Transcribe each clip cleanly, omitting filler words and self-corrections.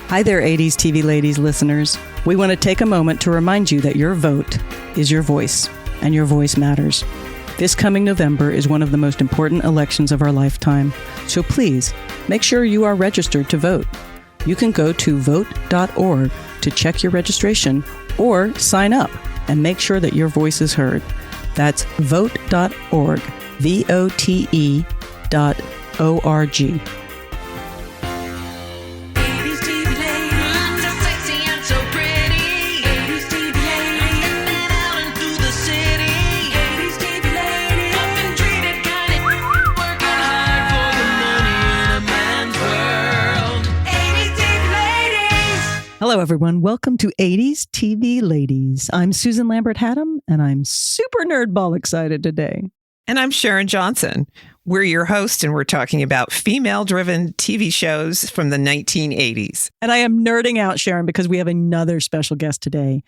Hi there, 80s TV Ladies listeners. We want to take a moment to remind you that your vote is your voice, and your voice matters. This coming November is one of the most important elections of our lifetime, so please make sure you are registered to vote. You can go to vote.org to check your registration or sign up and make sure that your voice is heard. That's vote.org, VOTE.org. Hello, everyone. Welcome to 80s TV Ladies. I'm Susan Lambert-Haddam, and I'm super nerdball excited today. And I'm Sharon Johnson. We're your host, and we're talking about female-driven TV shows from the 1980s. And I am nerding out, Sharon, because we have another special guest today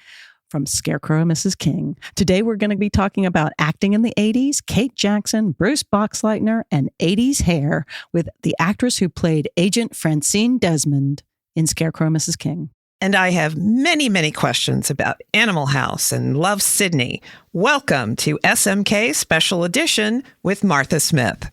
from Scarecrow Mrs. King. Today, we're going to be talking about acting in the 80s, Kate Jackson, Bruce Boxleitner, and 80s hair with the actress who played Agent Francine Desmond in Scarecrow Mrs. King. And I have many, many questions about Animal House and Love, Sydney. Welcome to SMK Special Edition with Martha Smith.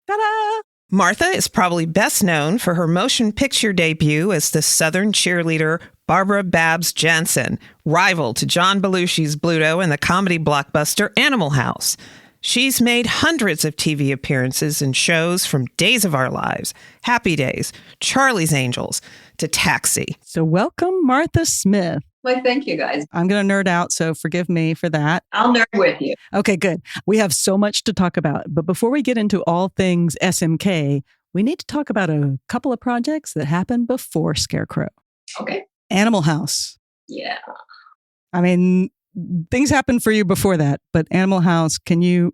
Ta-da! Martha is probably best known for her motion picture debut as the Southern cheerleader Barbara Babs Jansen, rival to John Belushi's Bluto in the comedy blockbuster Animal House. She's made hundreds of TV appearances in shows from Days of Our Lives, Happy Days, Charlie's Angels, to Taxi. So welcome, Martha Smith. Well, thank you, guys. I'm going to nerd out, so forgive me for that. I'll nerd with you. Okay, good. We have so much to talk about. But before we get into all things SMK, we need to talk about a couple of projects that happened before Scarecrow. Okay. Animal House. Yeah. I mean, things happened for you before that, but Animal House, can you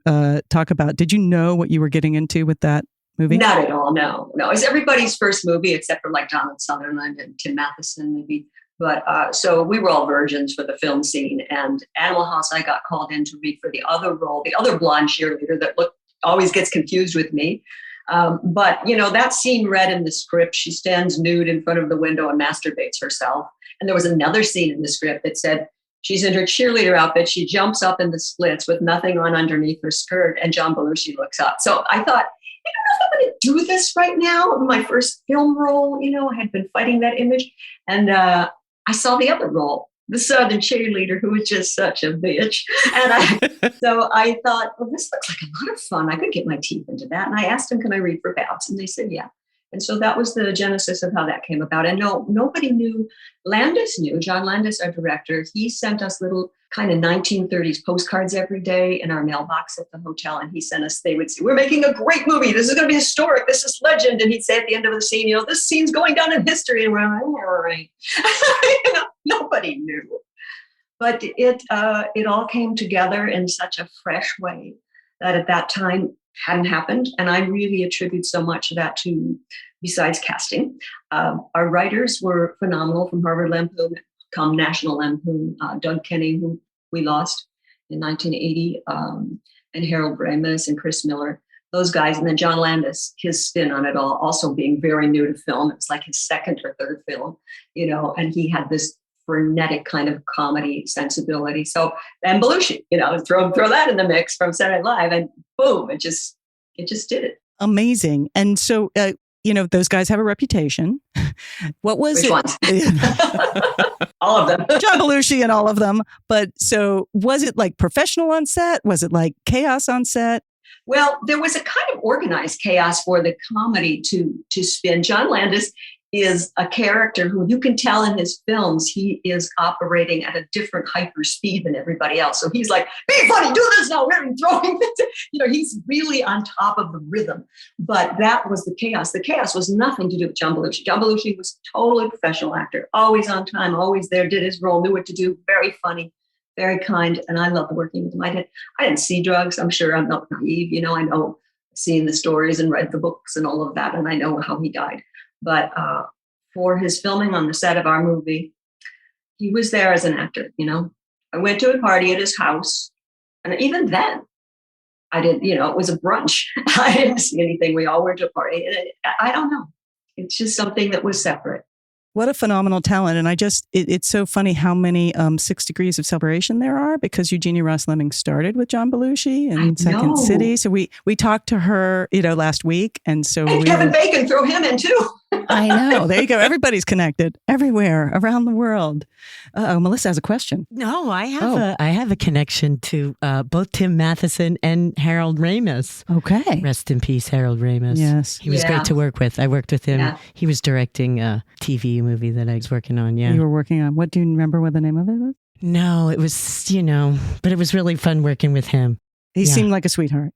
talk about, did you know what you were getting into with that movie? Not at all, no. It's everybody's first movie, except for like Donald Sutherland and Tim Matheson, maybe. But so we were all virgins for the film scene. And Animal House, I got called in to read for the other role, the other blonde cheerleader that always gets confused with me. But, that scene read in the script, she stands nude in front of the window and masturbates herself. And there was another scene in the script that said, she's in her cheerleader outfit. She jumps up in the splits with nothing on underneath her skirt, and John Belushi looks up. So I thought, I don't know if I'm going to do this right now. My first film role, I had been fighting that image. And I saw the other role, the Southern cheerleader who was just such a bitch. And so I thought, well, this looks like a lot of fun. I could get my teeth into that. And I asked him, can I read for Babs? And they said, yeah. And so that was the genesis of how that came about. And no, nobody knew. Landis knew. John Landis, our director, he sent us little kind of 1930s postcards every day in our mailbox at the hotel. And he sent us, they would say, we're making a great movie. This is going to be historic. This is legend. And he'd say at the end of the scene, this scene's going down in history. And we're like, all right. Nobody knew. But it all came together in such a fresh way that at that time hadn't happened. And I really attribute so much of that to, besides casting, our writers were phenomenal from Harvard Lampoon, come National Lampoon, Doug Kenny, who we lost in 1980, and Harold Ramis and Chris Miller, those guys. And then John Landis, his spin on it all, also being very new to film. It was like his second or third film, and he had this frenetic kind of comedy sensibility. So, and Belushi, throw that in the mix from Saturday Night Live, and boom, it just did it. Amazing. And so, those guys have a reputation. What was Which ones? All of them. John Belushi and all of them. But so was it like professional on set? Was it like chaos on set? Well, there was a kind of organized chaos for the comedy to spin. John Landis is a character who you can tell in his films, he is operating at a different hyper speed than everybody else. So he's like, be funny, do this now, we're throwing this. He's really on top of the rhythm. But that was the chaos. The chaos was nothing to do with John Belushi. John Belushi was a totally professional actor, always on time, always there, did his role, knew what to do, very funny, very kind. And I loved working with him. I didn't see drugs. I'm sure I'm not naive. I know seeing the stories and read the books and all of that. And I know how he died. But for his filming on the set of our movie, he was there as an actor, I went to a party at his house. And even then, I didn't, it was a brunch. I didn't see anything. We all went to a party. And I don't know. It's just something that was separate. What a phenomenal talent. And it's so funny how many 6 degrees of separation there are, because Eugenia Ross Lemming started with John Belushi in Second City. So we talked to her, last week. And Kevin Bacon, throw him in too. I know. There you go. Everybody's connected everywhere around the world. Melissa has a question. No, I have a connection to both Tim Matheson and Harold Ramis. Okay. Rest in peace, Harold Ramis. Yes. He was great to work with. I worked with him. Yeah. He was directing a TV movie that I was working on. Yeah. You were working on. What do you remember what the name of it was? No, it was, but it was really fun working with him. He seemed like a sweetheart.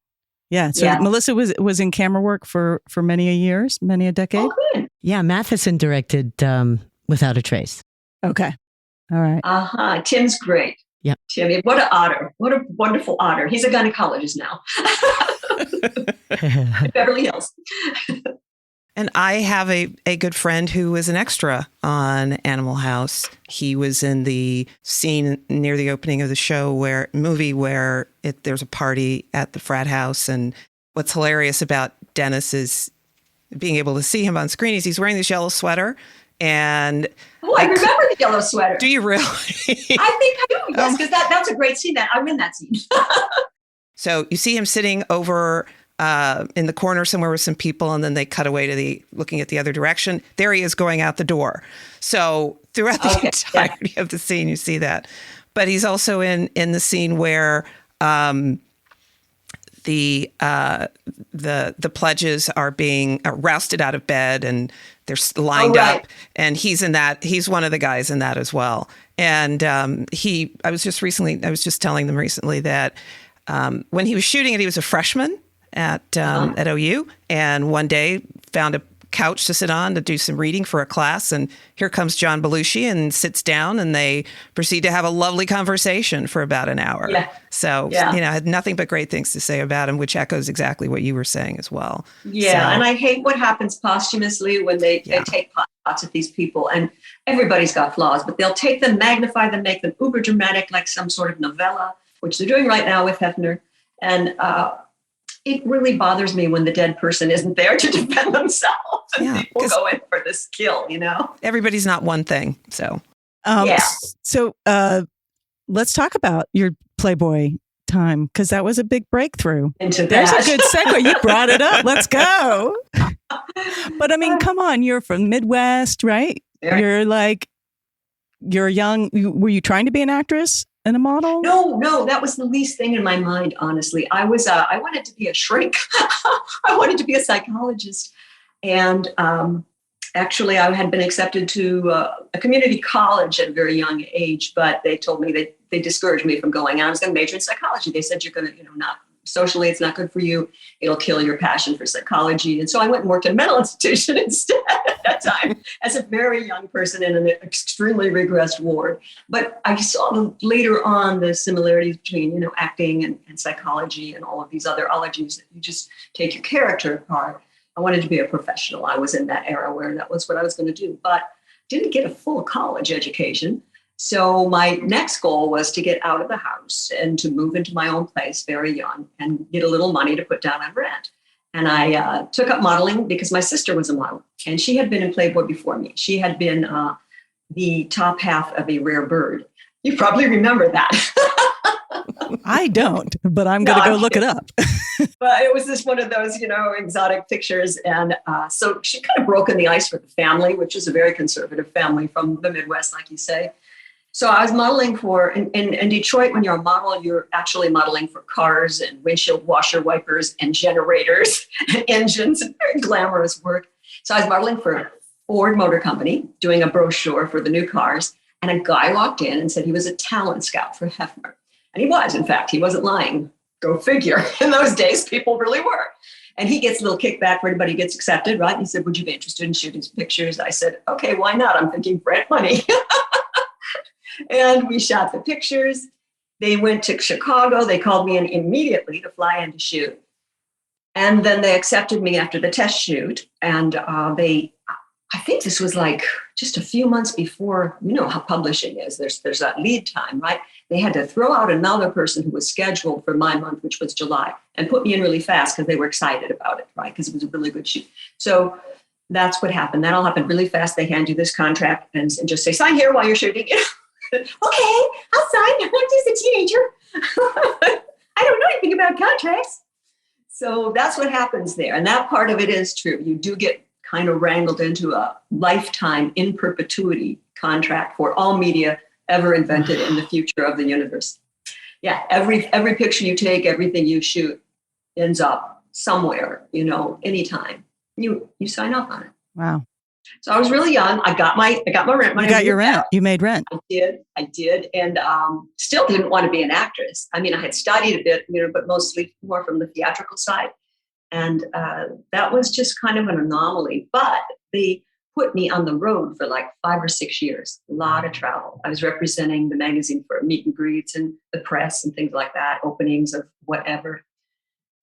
Yeah. So Melissa was in camera work for many a decade. Oh, good. Yeah. Matheson directed Without a Trace. Okay. All right. Tim's great. Yeah. Tim, what an otter. What a wonderful otter. He's a gynecologist now. Beverly Hills. And I have a good friend who was an extra on Animal House. He was in the scene near the opening of the movie where there's a party at the frat house. And what's hilarious about Dennis is being able to see him on screen is he's wearing this yellow sweater. And I remember the yellow sweater. Do you really? I think I do. Yes, because that's a great scene. I'm in that scene. So you see him sitting over in the corner somewhere with some people, and then they cut away to looking at the other direction. There he is going out the door. So throughout the entirety of the scene, you see that. But he's also in the scene where the pledges are being rousted out of bed and they're lined up, and he's in that. He's one of the guys in that as well. And I was just telling them recently that when he was shooting it, he was a freshman at OU, and one day found a couch to sit on to do some reading for a class, and here comes John Belushi and sits down, and they proceed to have a lovely conversation for about an hour. So had nothing but great things to say about him, which echoes exactly what you were saying as well. And I hate what happens posthumously when they take pots at these people, and everybody's got flaws, but they'll take them, magnify them, make them uber dramatic, like some sort of novella, which they're doing right now with Hefner. And it really bothers me when the dead person isn't there to defend themselves, and people go in for this kill, Everybody's not one thing. So, So let's talk about your Playboy time, because that was a big breakthrough. There's a good segue. You brought it up. Let's go. But I mean, come on, you're from Midwest, right? You're young. Were you trying to be an actress and a model? No, that was the least thing in my mind, honestly. I wanted to be a shrink. I wanted to be a psychologist. And actually, I had been accepted to a community college at a very young age, but they told me that they discouraged me from going. I was going to major in psychology. They said, you're going to, not socially, it's not good for you. It'll kill your passion for psychology. And so I went and worked in a mental institution instead at that time as a very young person in an extremely regressed ward. But I saw later on the similarities between, acting and psychology and all of these other ologies that you just take your character apart. I wanted to be a professional. I was in that era where that was what I was going to do, but didn't get a full college education. So my next goal was to get out of the house and to move into my own place very young and get a little money to put down on rent. And I took up modeling because my sister was a model, and she had been in Playboy before me. She had been the top half of A Rare Bird. You probably remember that. I don't, but I'm going to go look it up. But it was just one of those, exotic pictures. And so she kind of broken the ice for the family, which is a very conservative family from the Midwest, like you say. So I was modeling in Detroit, when you're a model, you're actually modeling for cars and windshield washer wipers and generators and engines, and very glamorous work. So I was modeling for Ford Motor Company, doing a brochure for the new cars. And a guy walked in and said he was a talent scout for Hefner. And he was, in fact, he wasn't lying. Go figure. In those days, people really were. And he gets a little kickback for anybody who gets accepted, right? And he said, would you be interested in shooting some pictures? I said, okay, why not? I'm thinking rent money. And we shot the pictures. They went to Chicago. They called me in immediately to fly in to shoot. And then they accepted me after the test shoot. And I think this was like just a few months before, how publishing is. There's that lead time, right? They had to throw out another person who was scheduled for my month, which was July, and put me in really fast because they were excited about it, right? Because it was a really good shoot. So That's what happened. That all happened really fast. They hand you this contract and just say, sign here while you're shooting. Okay, I'll sign. I'm just a teenager. I don't know anything about contracts. So that's what happens there. And that part of it is true. You do get kind of wrangled into a lifetime in perpetuity contract for all media ever invented in the future of the universe. Yeah, every picture you take, everything you shoot ends up somewhere, anytime. You sign up on it. Wow. So I was really young. I got my rent money. You got your rent. You made rent. I did. And still didn't want to be an actress. I mean, I had studied a bit, but mostly more from the theatrical side. And that was just kind of an anomaly. But they put me on the road for like 5 or 6 years. A lot of travel. I was representing the magazine for meet and greets and the press and things like that, openings of whatever.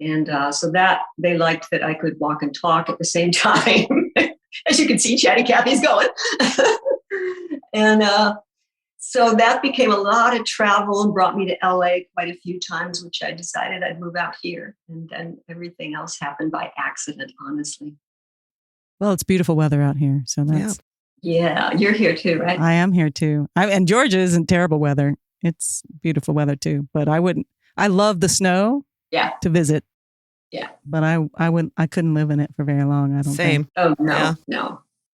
And so that they liked that I could walk and talk at the same time. As you can see, Chatty Cathy's going. And so that became a lot of travel and brought me to LA quite a few times, which I decided I'd move out here. And then everything else happened by accident, honestly. Well, it's beautiful weather out here. So that's... Yeah, you're here too, right? I am here too. And Georgia isn't terrible weather. It's beautiful weather too. But I love the snow. Yeah. To visit. Yeah. But I couldn't live in it for very long. I don't think. Oh, no.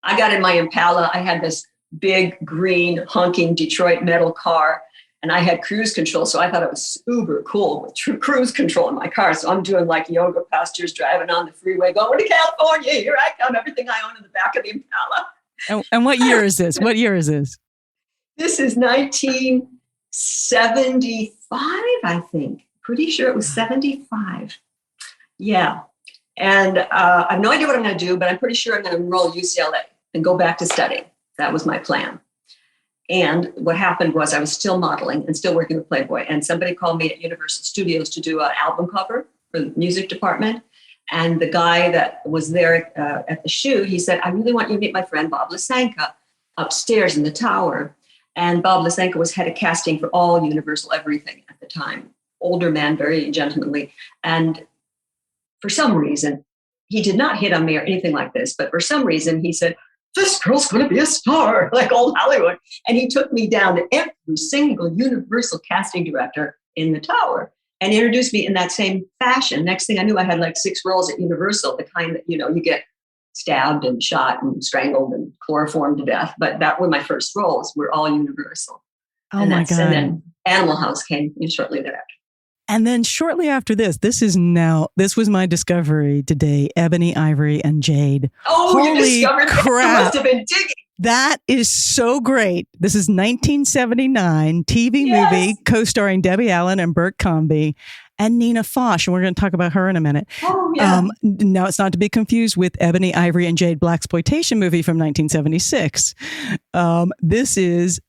I got in my Impala. I had this big green honking Detroit metal car and I had cruise control. So I thought it was uber cool with cruise control in my car. So I'm doing like yoga postures, driving on the freeway, going to California. Here I come. Everything I own in the back of the Impala. And what year is this? What year is this? This is 1975, I think. Pretty sure it was 75. Yeah. And I have no idea what I'm going to do, but I'm pretty sure I'm going to enroll UCLA and go back to studying. That was my plan. And what happened was I was still modeling and still working with Playboy. And somebody called me at Universal Studios to do an album cover for the music department. And the guy that was there at the shoot, he said, I really want you to meet my friend Bob Lysenko upstairs in the tower. And Bob Lysenko was head of casting for all Universal everything at the time. Older man, very gentlemanly. And for some reason, he did not hit on me or anything like this, but for some reason he said, this girl's going to be a star, like old Hollywood. And he took me down to every single Universal casting director in the tower and introduced me in that same fashion. Next thing I knew, I had like 6 roles at Universal, the kind that, you get stabbed and shot and strangled and chloroformed to death. But that were my first roles, were all Universal. Oh my God. And then Animal House came shortly thereafter. And then shortly after this was my discovery today, Ebony, Ivory, and Jade. Oh, holy you discovered crap. That. You must have been digging. That is so great. This is 1979 TV movie co-starring Debbie Allen and Bert Convy and Nina Foch. And we're going to talk about her in a minute. Oh, yeah. Now, it's not to be confused with Ebony, Ivory, and Jade blaxploitation movie from 1976. This is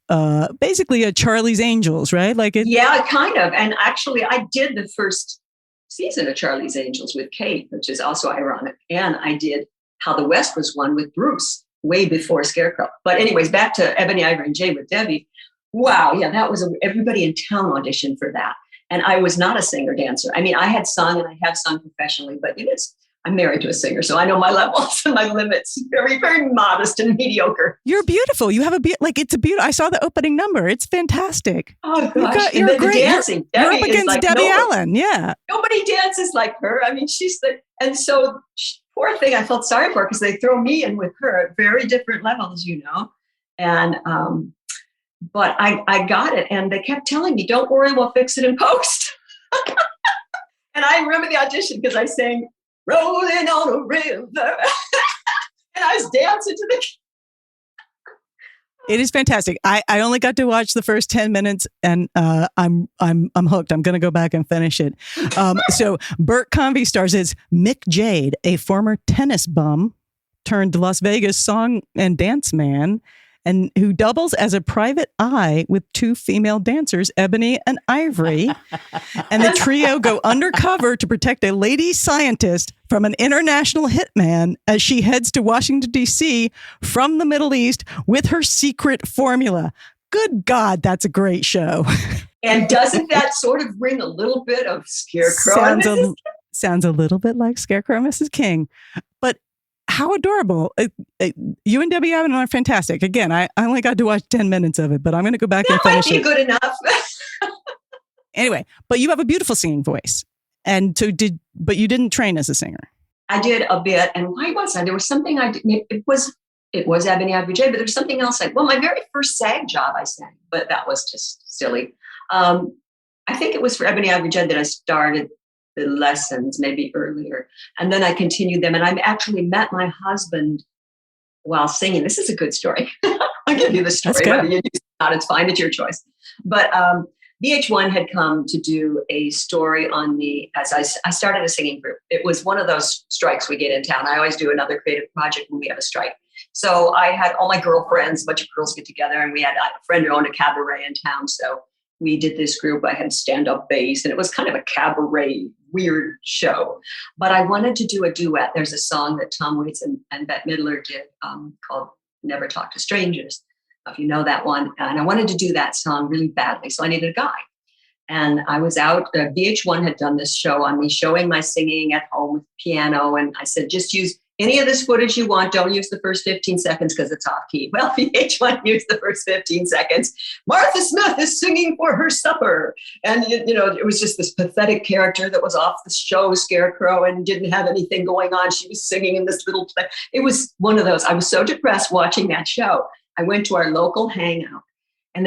basically a Charlie's Angels, right? Yeah, kind of. And actually, I did the first season of Charlie's Angels with Kate, which is also ironic. And I did How the West Was Won with Bruce, way before Scarecrow. But anyways, back to Ebony, Ivory, and Jade with Debbie. Wow, yeah, that was everybody in town auditioned for that. And I was not a singer-dancer. I mean, I had sung and I have sung professionally, but I'm married to a singer, so I know my levels and my limits. Very, very modest and mediocre. You're beautiful. You have it's a beautiful. I saw the opening number. It's fantastic. Oh gosh, you're great. The dancing. You're up against Debbie Allen. Yeah. Nobody dances like her. I mean, and so poor thing. I felt sorry for her because they throw me in with her at very different levels, and. But I got it. And they kept telling me, don't worry, we'll fix it in post. And I remember the audition because I sang Rolling on a River. And I was dancing to the... It is fantastic. I only got to watch the first 10 minutes and I'm hooked. I'm going to go back and finish it. So Bert Convy stars as Mick Jade, a former tennis bum turned Las Vegas song and dance man, and who doubles as a private eye with 2 female dancers, Ebony and Ivory. And the trio go undercover to protect a lady scientist from an international hitman as she heads to Washington, D.C. from the Middle East with her secret formula. Good God, that's a great show. And doesn't that sort of bring a little bit of Scarecrow? Sounds a little bit like Scarecrow Mrs. King. But how adorable. You and Debbie Allen are fantastic. Again, I only got to watch 10 minutes of it, but I'm going to go back and finish it. Good enough. Anyway, but you have a beautiful singing voice. And so but you didn't train as a singer. I did a bit. And why was I? There was something I did. It was Ebony, Ivory and Jade, but there was something else. My very first SAG job I sang, but that was just silly. I think it was for Ebony, Ivory and Jade that I started the lessons, maybe earlier. And then I continued them. And I actually met my husband while singing. This is a good story. I'll give you the story. Whether you use it or not, it's fine. It's your choice. But VH1 had come to do a story on me as I started a singing group. It was one of those strikes we get in town. I always do another creative project when we have a strike. So I had all my girlfriends, a bunch of girls get together, and we had a friend who owned a cabaret in town. So we did this group. I had stand-up bass, and it was kind of a cabaret, weird show. But I wanted to do a duet. There's a song that Tom Waits and Bette Midler did called Never Talk to Strangers, if you know that one. And I wanted to do that song really badly, so I needed a guy. And I was out, VH1 had done this show on me, showing my singing at home with piano. And I said, just use any of this footage you want. Don't use the first 15 seconds because it's off key. Well, VH1 used the first 15 seconds. Martha Smith is singing for her supper. And, it was just this pathetic character that was off the show, Scarecrow, and didn't have anything going on. She was singing in this little play. It was one of those. I was so depressed watching that show. I went to our local hangout, and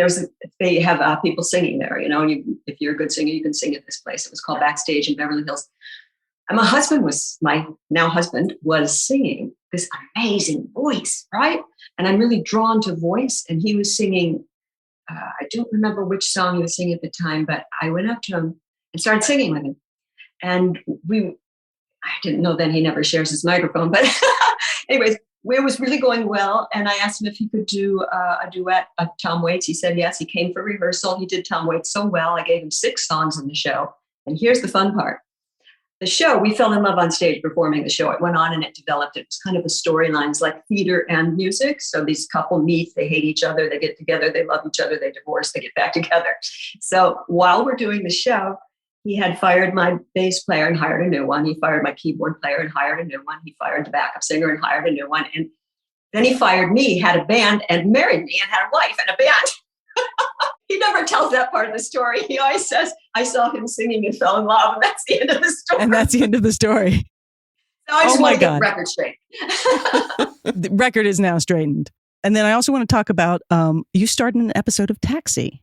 they have people singing there. If you're a good singer, you can sing at this place. It was called Backstage in Beverly Hills. And my now husband was singing this amazing voice, right? And I'm really drawn to voice. And he was singing, I don't remember which song he was singing at the time, but I went up to him and started singing with him. And I didn't know then he never shares his microphone, but anyways, it was really going well. And I asked him if he could do a duet of Tom Waits. He said yes. He came for rehearsal. He did Tom Waits so well. I gave him 6 songs in the show. And here's the fun part. The show, we fell in love on stage performing the show. It went on and it developed. It was kind of a storyline. It's like theater and music. So these couple meet, they hate each other, they get together, they love each other, they divorce, they get back together. So while we're doing the show, he had fired my bass player and hired a new one. He fired my keyboard player and hired a new one. He fired the backup singer and hired a new one. And then he fired me, had a band, and married me and had a wife and a band. He never tells that part of the story. He always says, I saw him singing and fell in love, and that's the end of the story. And that's the end of the story. So I just want to get the record straight. The record is now straightened. And then I also want to talk about, you starred in an episode of Taxi.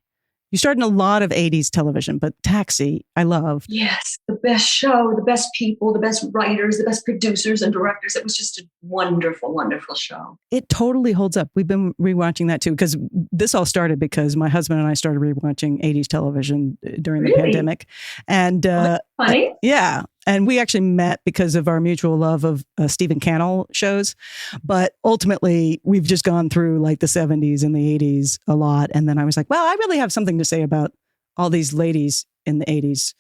You starred in a lot of 80s television, but Taxi, I love. Yes, the best show, the best people, the best writers, the best producers and directors. It was just a wonderful, wonderful show. It totally holds up. We've been rewatching that too, because this all started because my husband and I started rewatching 80s television during the pandemic. And that's funny. Yeah. And we actually met because of our mutual love of Stephen Cannell shows. But ultimately, we've just gone through like the 70s and the 80s a lot. And then I was like, well, I really have something to say about all these ladies in the 80s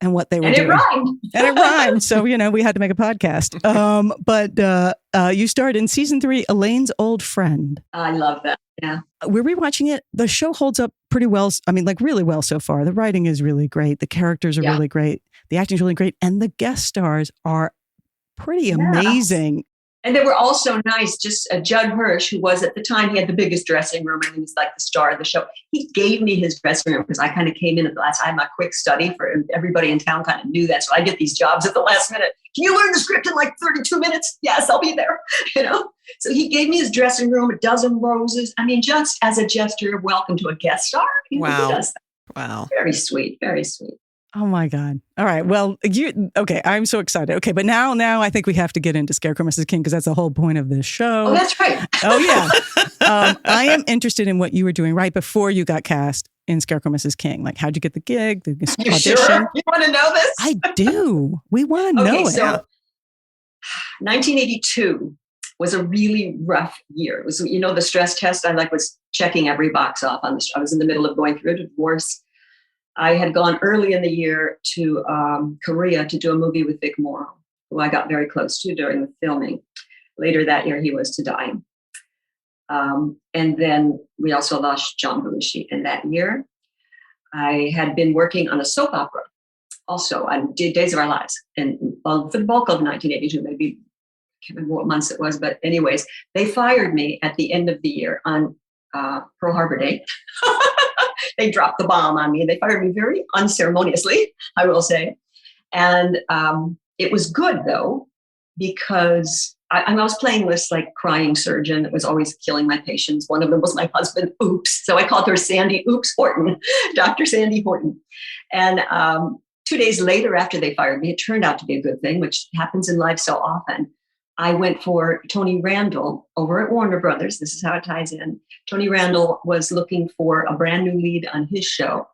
and what they were doing. And it rhymed. So, we had to make a podcast. But you starred in season 3, Elaine's Old Friend. I love that. Yeah. We're rewatching it. The show holds up pretty well. I mean, like really well so far. The writing is really great. The characters are really great. The acting is really great. And the guest stars are pretty amazing. And they were all so nice. Just Judd Hirsch, who was at the time, he had the biggest dressing room and he was like the star of the show. He gave me his dressing room because I kind of came in at the last. I had my quick study for everybody in town kind of knew that. So I get these jobs at the last minute. Can you learn the script in like 32 minutes? Yes, I'll be there. So he gave me his dressing room, a dozen roses. I mean, just as a gesture of welcome to a guest star. Wow. He does that. Wow. Very sweet. Very sweet. Oh my God. All right. Well, okay. I'm so excited. Okay. But now I think we have to get into Scarecrow Mrs. King because that's the whole point of this show. Oh, that's right. Oh yeah. I am interested in what you were doing right before you got cast in Scarecrow Mrs. King. Like, how'd you get the gig? The You audition? sure? You want to know this? I do. We want to know it. So 1982 was a really rough year. It was, the stress test. I was checking every box off on this. I was in the middle of going through a divorce. I had gone early in the year to Korea to do a movie with Vic Morrow, who I got very close to during the filming. Later that year, he was to die. And then we also lost John Belushi in that year. I had been working on a soap opera also. I did Days of Our Lives. And for the bulk of 1982, maybe can't remember what months it was, but anyways, they fired me at the end of the year on Pearl Harbor Day. They dropped the bomb on me. They fired me very unceremoniously, I will say. And it was good, though, because I was playing this like crying surgeon that was always killing my patients. One of them was my husband, Oops. So I called her Sandy Oops Horton, Dr. Sandy Horton. And 2 days later, after they fired me, it turned out to be a good thing, which happens in life so often. I went for Tony Randall over at Warner Brothers. This is how it ties in. Tony Randall was looking for a brand new lead on his show,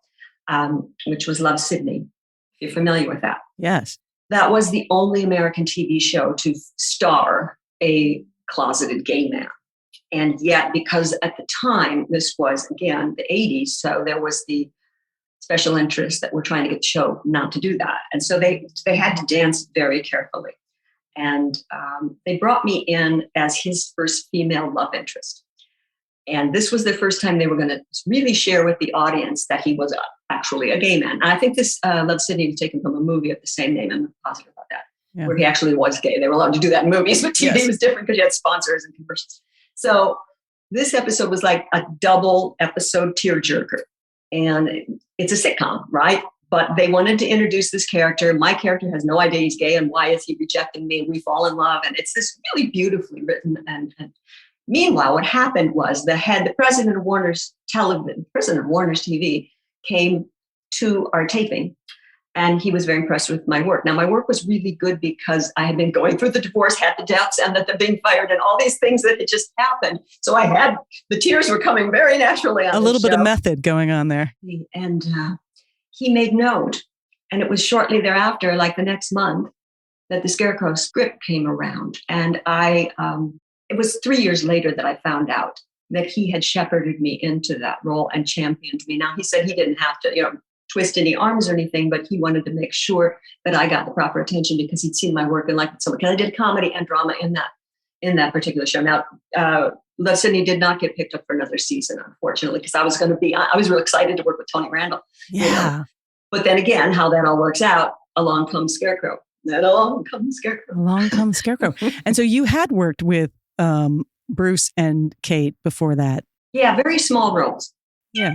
which was Love, Sydney. If you're familiar with that. Yes. That was the only American TV show to star a closeted gay man. And yet, because at the time, this was, again, the 80s, so there was the special interests that were trying to get the show not to do that. And so they had to dance very carefully. And they brought me in as his first female love interest. And this was the first time they were going to really share with the audience that he was actually a gay man. And I think this Love, Sydney was taken from a movie of the same name. I'm positive about that, where he actually was gay. They were allowed to do that in movies, but TV was different because you had sponsors and commercials. So this episode was like a double episode tearjerker. And it's a sitcom, right? But they wanted to introduce this character. My character has no idea he's gay, and why is he rejecting me? We fall in love. And it's this really beautifully written. And meanwhile, what happened was the president of Warner's TV came to our taping, and he was very impressed with my work. Now, my work was really good because I had been going through the divorce, had the deaths, and the being fired, and all these things that had just happened. So the tears were coming very naturally on a little bit of method going on there. And he made note, and it was shortly thereafter, like the next month, that the Scarecrow script came around. And it was 3 years later that I found out that he had shepherded me into that role and championed me. Now, he said he didn't have to, twist any arms or anything, but he wanted to make sure that I got the proper attention because he'd seen my work and liked it so much. Because I did comedy and drama in that particular show. Now, Love, Sydney did not get picked up for another season, unfortunately, because I was real excited to work with Tony Randall. Yeah. But then again, how that all works out, along comes Scarecrow. Then along comes Scarecrow. Along comes Scarecrow. And so you had worked with Bruce and Kate before that. Yeah, very small roles. Yeah.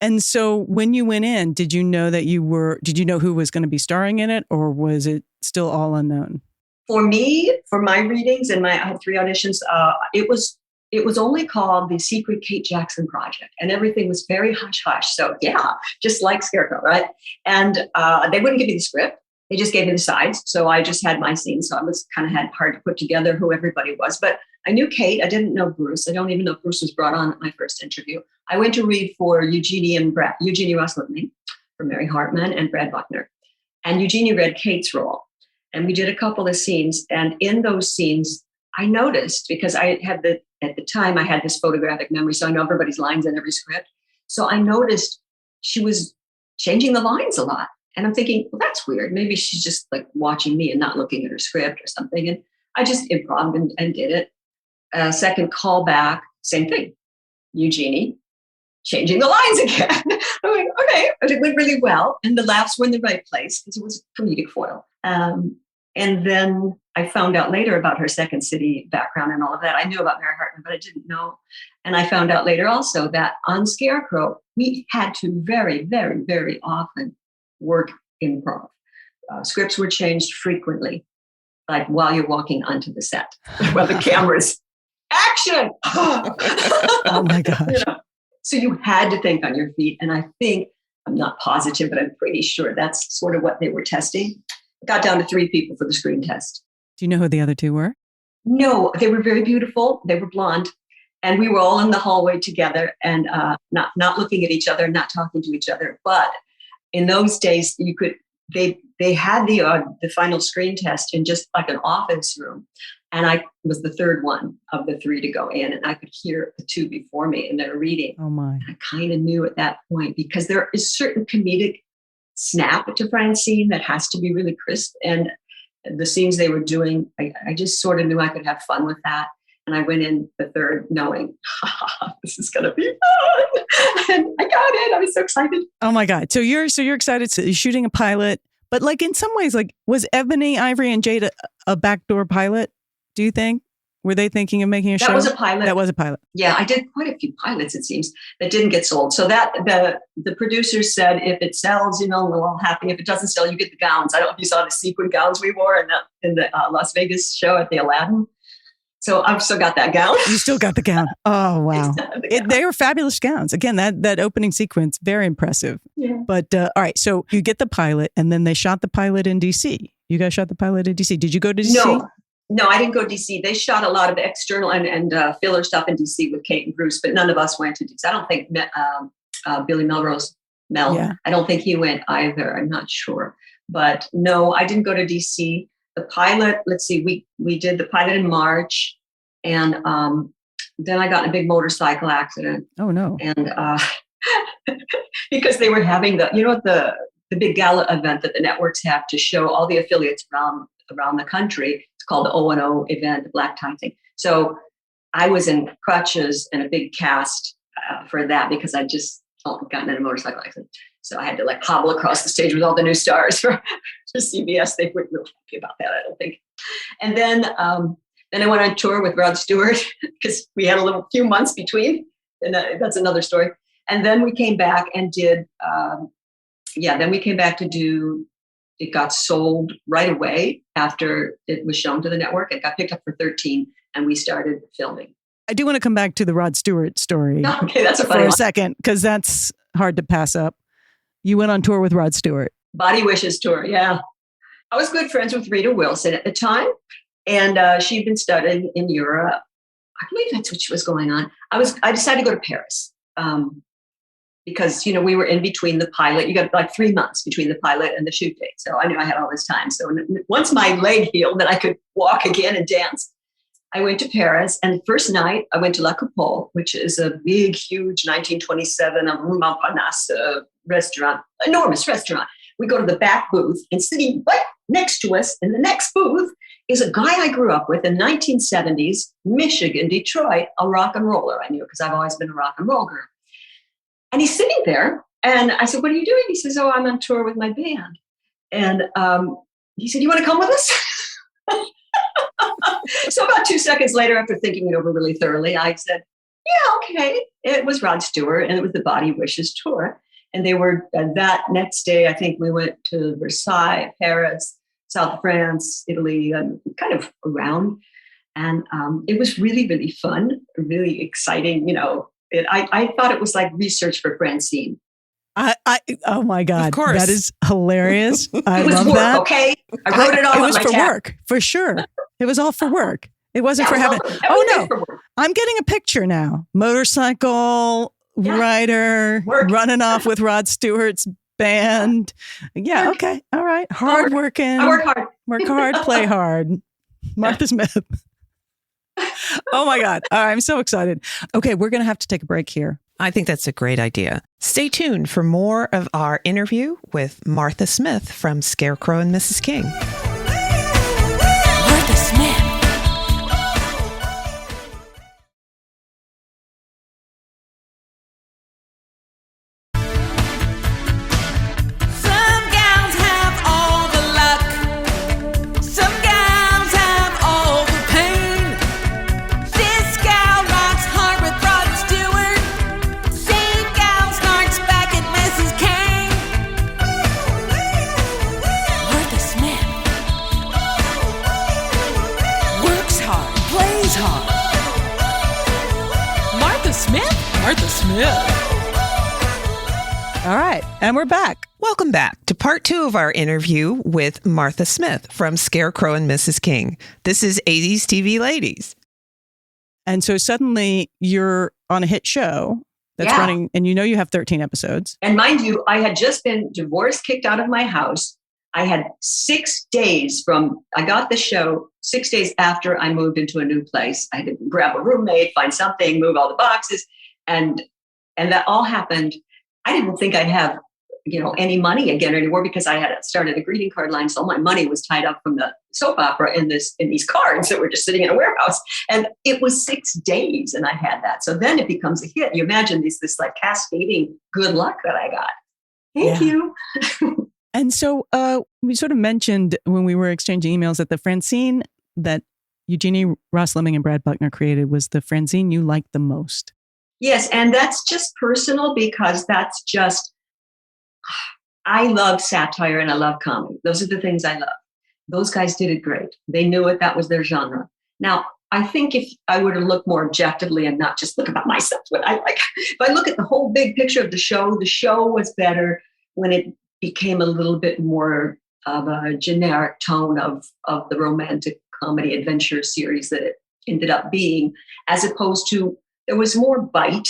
And so when you went in, did you know who was going to be starring in it, or was it still all unknown? For me, for my readings, and I had 3 auditions, it was only called the Secret Kate Jackson Project, and everything was very hush-hush. So yeah, just like Scarecrow, right? And they wouldn't give me the script. They just gave me the sides. So I just had my scenes. So I was kind of hard to put together who everybody was. But I knew Kate. I didn't know Bruce. I don't even know if Bruce was brought on at my first interview. I went to read for Eugenie Russ with me, for Mary Hartman and Brad Buckner. And Eugenie read Kate's role. And we did a couple of scenes. And in those scenes, I noticed, because at the time I had this photographic memory, so I know everybody's lines in every script. So I noticed she was changing the lines a lot. And I'm thinking, well, that's weird. Maybe she's just like watching me and not looking at her script or something. And I just improv and did it. Second call back, same thing. Eugenie changing the lines again. I'm like, okay, but it went really well. And the laughs were in the right place because it was a comedic foil. And then I found out later about her Second City background and all of that. I knew about Mary Hartman, but I didn't know. And I found out later also that on Scarecrow, we had to very, very, very often work improv. Scripts were changed frequently, like while you're walking onto the set, while the camera's action. Oh my gosh. So you had to think on your feet. And I think, I'm not positive, but I'm pretty sure that's sort of what they were testing. Got down to 3 people for the screen test. Do you know who the other 2 were? No, they were very beautiful. They were blonde. And we were all in the hallway together and not looking at each other, not talking to each other. But in those days, they had the final screen test in just like an office room. And I was the third one of the 3 to go in, and I could hear the 2 before me in their reading. Oh my. And I kind of knew at that point, because there is certain comedic snap to Francine that has to be really crisp. And the scenes they were doing, I just sort of knew I could have fun with that. And I went in the third knowing, this is going to be fun. And I got it. I was so excited. Oh my God. So you're excited. So you're shooting a pilot, But like in some ways, like was Ebony, Ivory, and Jade a backdoor pilot? Do you think? Were they thinking of making a show? That was a pilot. That was a pilot. Yeah, I did quite a few pilots, it seems, that didn't get sold. So that the producers said, if it sells, we're all happy. If it doesn't sell, you get the gowns. I don't know if you saw the sequin gowns we wore in the Las Vegas show at the Aladdin. So I've still got that gown. You still got the gown. Oh, wow. They were fabulous gowns. Again, that opening sequence, very impressive. Yeah. But all right, so you get the pilot and then they shot the pilot in DC. You guys shot the pilot in DC. Did you go to DC? No, I didn't go to DC. They shot a lot of external and filler stuff in DC with Kate and Bruce, but none of us went to DC. I don't think Billy Melrose, I don't think he went either. I'm not sure. But no, I didn't go to DC. The pilot, let's see, we did the pilot in March, and then I got in a big motorcycle accident. Oh, no. And because they were having the big gala event that the networks have to show all the affiliates around the country. It's called the O&O event, the black tie thing. So I was in crutches and a big cast for that because I just gotten in a motorcycle accident. So I had to hobble across the stage with all the new stars for CBS. They weren't real happy about that, I don't think. And then I went on tour with Rod Stewart because we had a few months between, and that's another story. And then we came back and did, then we came back to do. It got sold right away after it was shown to the network. It got picked up for 13 and we started filming. I do want to come back to the Rod Stewart story that's for a second, because that's hard to pass up. You went on tour with Rod Stewart. Body Wishes tour, yeah. I was good friends with Rita Wilson at the time, and she'd been studying in Europe. I believe that's what was going on. I decided to go to Paris. Because, we were in between the pilot. You got 3 months between the pilot and the shoot date. So I knew I had all this time. So once my leg healed, then I could walk again and dance. I went to Paris. And the first night I went to La Coupole, which is a big, huge 1927 Rue Montparnasse restaurant, enormous restaurant. We go to the back booth, and sitting right next to us in the next booth is a guy I grew up with in 1970s, Michigan, Detroit, a rock and roller. I knew because I've always been a rock and roll girl. And he's sitting there, and I said, "What are you doing?" He says, "Oh, I'm on tour with my band." And he said, "You want to come with us?" So about 2 seconds later, after thinking it over really thoroughly, I said, "Yeah, okay." It was Rod Stewart, and it was the Body Wishes tour. And they were, that next day, I think we went to Versailles, Paris, South France, Italy, kind of around. And it was really, really fun, really exciting, I thought it was like research for Francine. Oh my God. Of course. That is hilarious. I love work, that. Okay. I wrote it all. It was on my for tab. work, for sure. It was all for work. It wasn't for having. Oh no. I'm getting a picture now. Motorcycle rider running off with Rod Stewart's band. Yeah. Okay. All right. Hard working. I work hard. Work hard, play hard. Martha Smith. Oh my God. I'm so excited. Okay, we're going to have to take a break here. I think that's a great idea. Stay tuned for more of our interview with Martha Smith from Scarecrow and Mrs. King. Martha Smith. Martha Smith. All right. And we're back. Welcome back to part 2 of our interview with Martha Smith from Scarecrow and Mrs. King. This is 80s TV Ladies. And so suddenly you're on a hit show that's running, and you have 13 episodes. And mind you, I had just been divorced, kicked out of my house. I had 6 days I got the show 6 days after I moved into a new place. I had to grab a roommate, find something, move all the boxes. And that all happened. I didn't think I'd have, any money again anymore because I had started a greeting card line. So all my money was tied up from the soap opera in these cards that were just sitting in a warehouse. And it was 6 days and I had that. So then it becomes a hit. You imagine this like cascading good luck that I got. Thank you. And so we sort of mentioned when we were exchanging emails that the Francine that Eugenie Ross Lemming and Brad Buckner created was the Francine you liked the most. Yes, and that's just personal because that's just, I love satire and I love comedy. Those are the things I love. Those guys did it great. They knew it. That was their genre. Now, I think if I were to look more objectively and not just look about myself, what I like, if I look at the whole big picture of the show was better when it became a little bit more of a generic tone of the romantic comedy adventure series that it ended up being, as opposed to there was more bite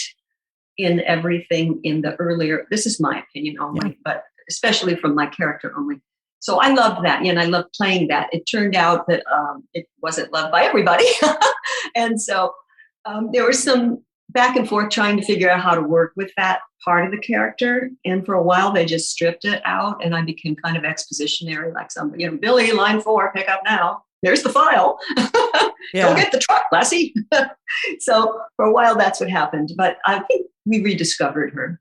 in everything in the earlier, this is my opinion only, but especially from my character only. So I loved that, and I loved playing that. It turned out that it wasn't loved by everybody. And so there was some back and forth trying to figure out how to work with that part of the character. And for a while, they just stripped it out, and I became kind of expositionary, like somebody, Billy, line 4, pick up now. There's the file. Go get the truck, Lassie. So for a while, that's what happened. But I think we rediscovered her.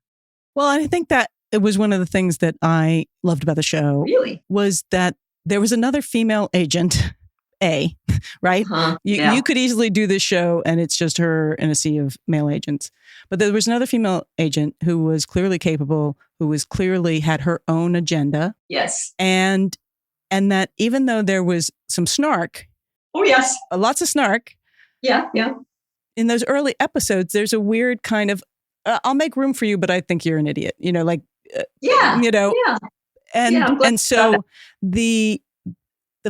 Well, I think that it was one of the things that I loved about the show. Really? Was that there was another female agent, A, right? You could easily do this show and it's just her in a sea of male agents. But there was another female agent who was clearly capable, who was clearly had her own agenda. Yes. And that even though there was some snark. Oh, yes. Lots of snark. Yeah. In those early episodes, there's a weird kind of, I'll make room for you, but I think you're an idiot. And so the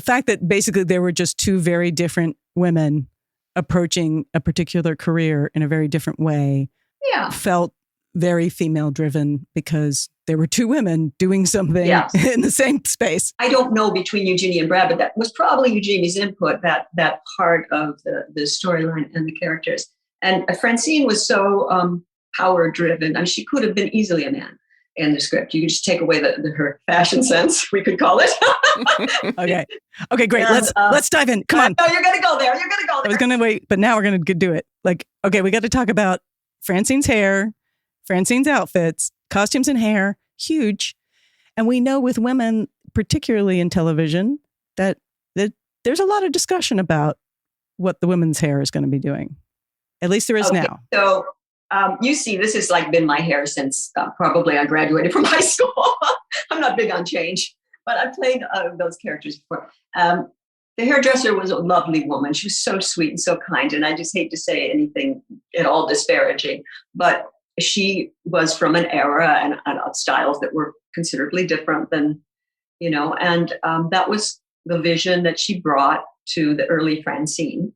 fact that basically there were just two very different women approaching a particular career in a very different way felt very female driven because there were two women doing something in the same space. I don't know between Eugenie and Brad, but that was probably Eugenie's input, that part of the storyline and the characters. And Francine was so power driven. I mean, she could have been easily a man in the script. You could just take away her fashion sense, we could call it. Okay, great. Let's dive in. Come on. No, you're going to go there. I was going to wait, but now we're going to do it. We got to talk about Francine's hair, Francine's outfits, costumes and hair, huge. And we know with women, particularly in television, that there's a lot of discussion about what the women's hair is going to be doing. At least there is now. So you see, this has been my hair since probably I graduated from high school. I'm not big on change, but I played those characters before. The hairdresser was a lovely woman. She was so sweet and so kind. And I just hate to say anything at all disparaging, but she was from an era and styles that were considerably different than, and that was the vision that she brought to the early Francine.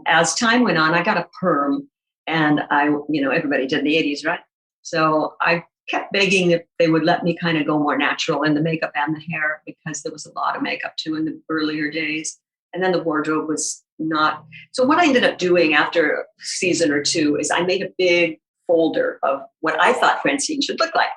As time went on, I got a perm, and everybody did in the 80s, right? So I kept begging that they would let me kind of go more natural in the makeup and the hair, because there was a lot of makeup too in the earlier days. And then the wardrobe was not. So what I ended up doing after a season or two is I made a big folder of what I thought Francine should look like.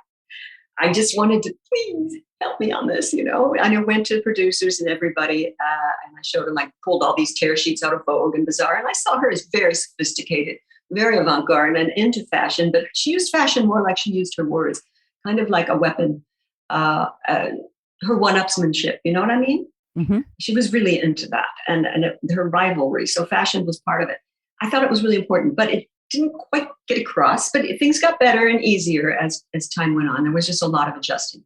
I just wanted to, please help me on this, And I went to producers and everybody, and I showed them, pulled all these tear sheets out of Vogue and Bazaar, and I saw her as very sophisticated, very avant-garde and into fashion, but she used fashion more like she used her words, kind of like a weapon, her one-upsmanship, you know what I mean? Mm-hmm. She was really into that, and her rivalry, so fashion was part of it. I thought it was really important, but it didn't quite get across, but things got better and easier as time went on. There was just a lot of adjusting.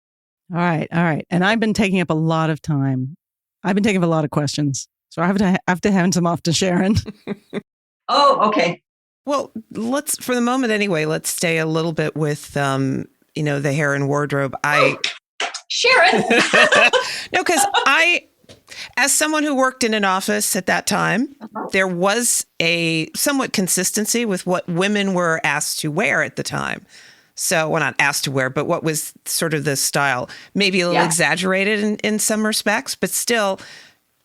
All right. And I've been taking up a lot of time. I've been taking up a lot of questions. So I have to hand some off to Sharon. Oh, okay. Well, for the moment anyway, let's stay a little bit with, the hair and wardrobe. Sharon! No, because as someone who worked in an office at that time, there was a somewhat consistency with what women were asked to wear at the time. So, well, not asked to wear, but what was sort of the style. Maybe a little exaggerated in some respects, but still,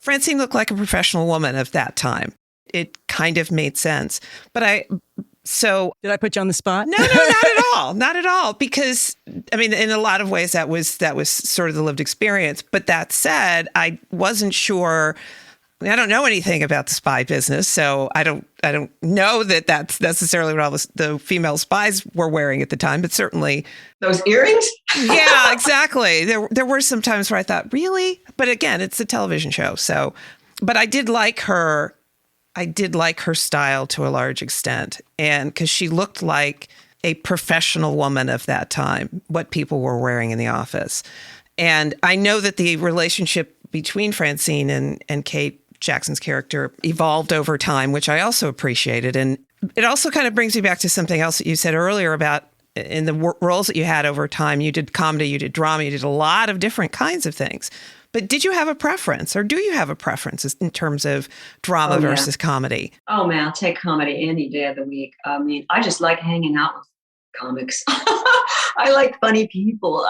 Francine looked like a professional woman of that time. It kind of made sense. But did I put you on the spot? No, not at all. Not at all. Because, I mean, in a lot of ways, that was sort of the lived experience. But that said, I wasn't sure I don't know anything about the spy business, so I don't know that that's necessarily what all the female spies were wearing at the time, but certainly those earrings. Yeah, exactly. There were some times where I thought, really? But again, it's a television show, so. But I did like her. I did like her style to a large extent, and because she looked like a professional woman of that time, what people were wearing in the office. And I know that the relationship between Francine and Kate Jackson's character evolved over time, which I also appreciated. And it also kind of brings me back to something else that you said earlier about in the roles that you had over time. You did comedy, you did drama, you did a lot of different kinds of things. But did you have a preference, or do you have a preference in terms of drama versus comedy? Oh, man, I'll take comedy any day of the week. I mean, I just like hanging out with comics. I like funny people.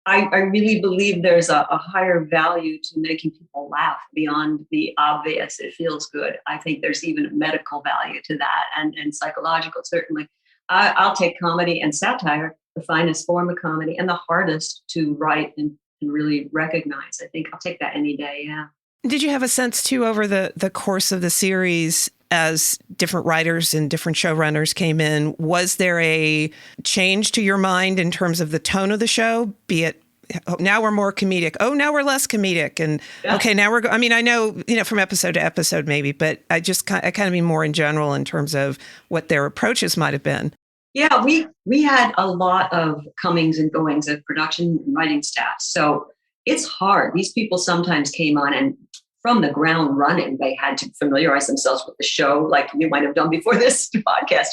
I really believe there's a higher value to making people laugh beyond the obvious. It feels good. I think there's even a medical value to that, and psychological, certainly. I'll take comedy and satire, the finest form of comedy and the hardest to write and really recognize. I think I'll take that any day, yeah. Did you have a sense, too, over the course of the series, as different writers and different showrunners came in, was there a change to your mind in terms of the tone of the show? Be it, now we're more comedic. Oh, now we're less comedic. And okay, now we're, I mean, I know, from episode to episode maybe, but I kind of mean more in general in terms of what their approaches might have been. Yeah, we had a lot of comings and goings of production and writing staff. So it's hard. These people sometimes came on and from the ground running, they had to familiarize themselves with the show, like you might have done before this podcast,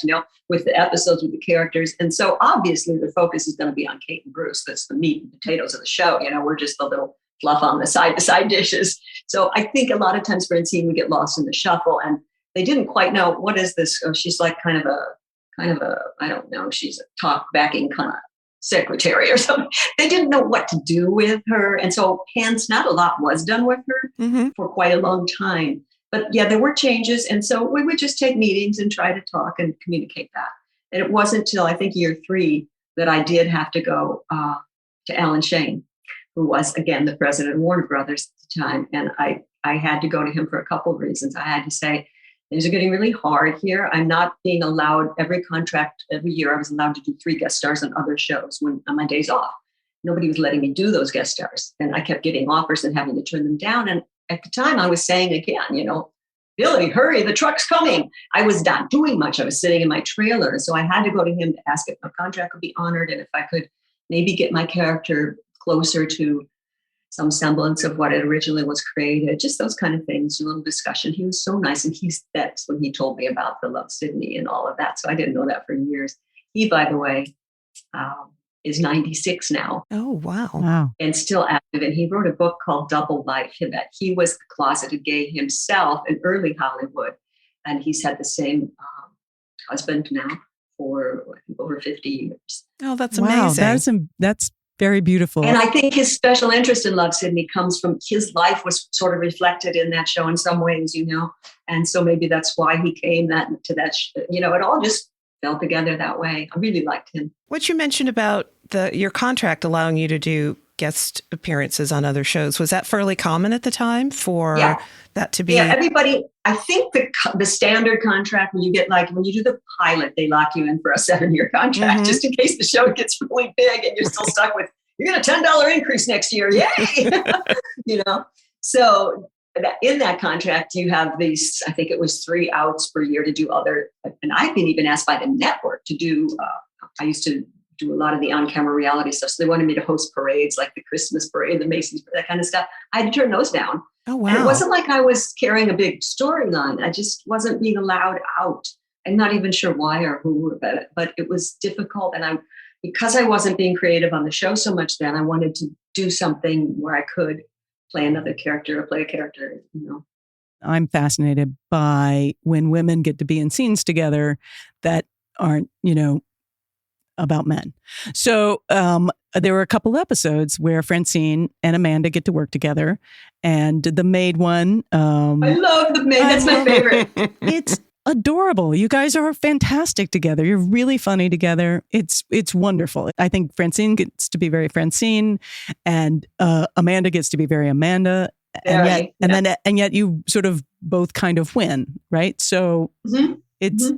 with the episodes, with the characters. And so obviously the focus is going to be on Kate and Bruce. That's the meat and potatoes of the show. We're just the little fluff on the side dishes. So I think a lot of times Francine would get lost in the shuffle, and they didn't quite know, what is this? Oh, she's like kind of a, I don't know, she's a talk backing kind of secretary or something. They didn't know what to do with her. And so hence not a lot was done with her for quite a long time. But yeah, there were changes. And so we would just take meetings and try to talk and communicate that. And it wasn't till I think year 3 that I did have to go to Alan Shane, who was, again, the president of Warner Brothers at the time. And I had to go to him for a couple of reasons. I had to say, things are getting really hard here. I'm not being allowed every year. I was allowed to do 3 guest stars on other shows on my days off. Nobody was letting me do those guest stars. And I kept getting offers and having to turn them down. And at the time I was saying again, Billy, hurry, the truck's coming. I was not doing much. I was sitting in my trailer. And so I had to go to him to ask if my contract would be honored and if I could maybe get my character closer to some semblance of what it originally was created, just those kind of things, a little discussion. He was so nice. And that's when he told me about the Love Sydney and all of that. So I didn't know that for years. He, by the way, is 96 now. Oh, wow. And still active. And he wrote a book called Double Life, that he was a closeted gay himself in early Hollywood. And he's had the same husband now for over 50 years. Oh, that's amazing. Wow, that's very beautiful. And I think his special interest in Love Sydney comes from his life was sort of reflected in that show in some ways, and so maybe that's why he came to that, it all just fell together that way. I really liked him. What you mentioned about your contract allowing you to do guest appearances on other shows, was that fairly common at the time for that to be? Yeah, everybody, I think the standard contract, when you do the pilot, they lock you in for a 7-year contract, just in case the show gets really big and you're still stuck with, you're going to $10 increase next year. Yay! So in that contract, you have these, I think it was 3 outs per year to do other, and I've been even asked by the network to do, I used to do a lot of the on-camera reality stuff. So they wanted me to host parades like the Christmas parade, the Macy's, that kind of stuff. I had to turn those down. Oh, wow. And it wasn't like I was carrying a big storyline. I just wasn't being allowed out. I'm not even sure why or who, but it was difficult. And because I wasn't being creative on the show so much then, I wanted to do something where I could play another character or play a character, I'm fascinated by when women get to be in scenes together that aren't, about men. So there were a couple episodes where Francine and Amanda get to work together, and the maid one. I love the maid. That's my favorite. It's adorable. You guys are fantastic together. You're really funny together. It's wonderful. I think Francine gets to be very Francine, and Amanda gets to be very Amanda. and yet you sort of both kind of win, right? So it's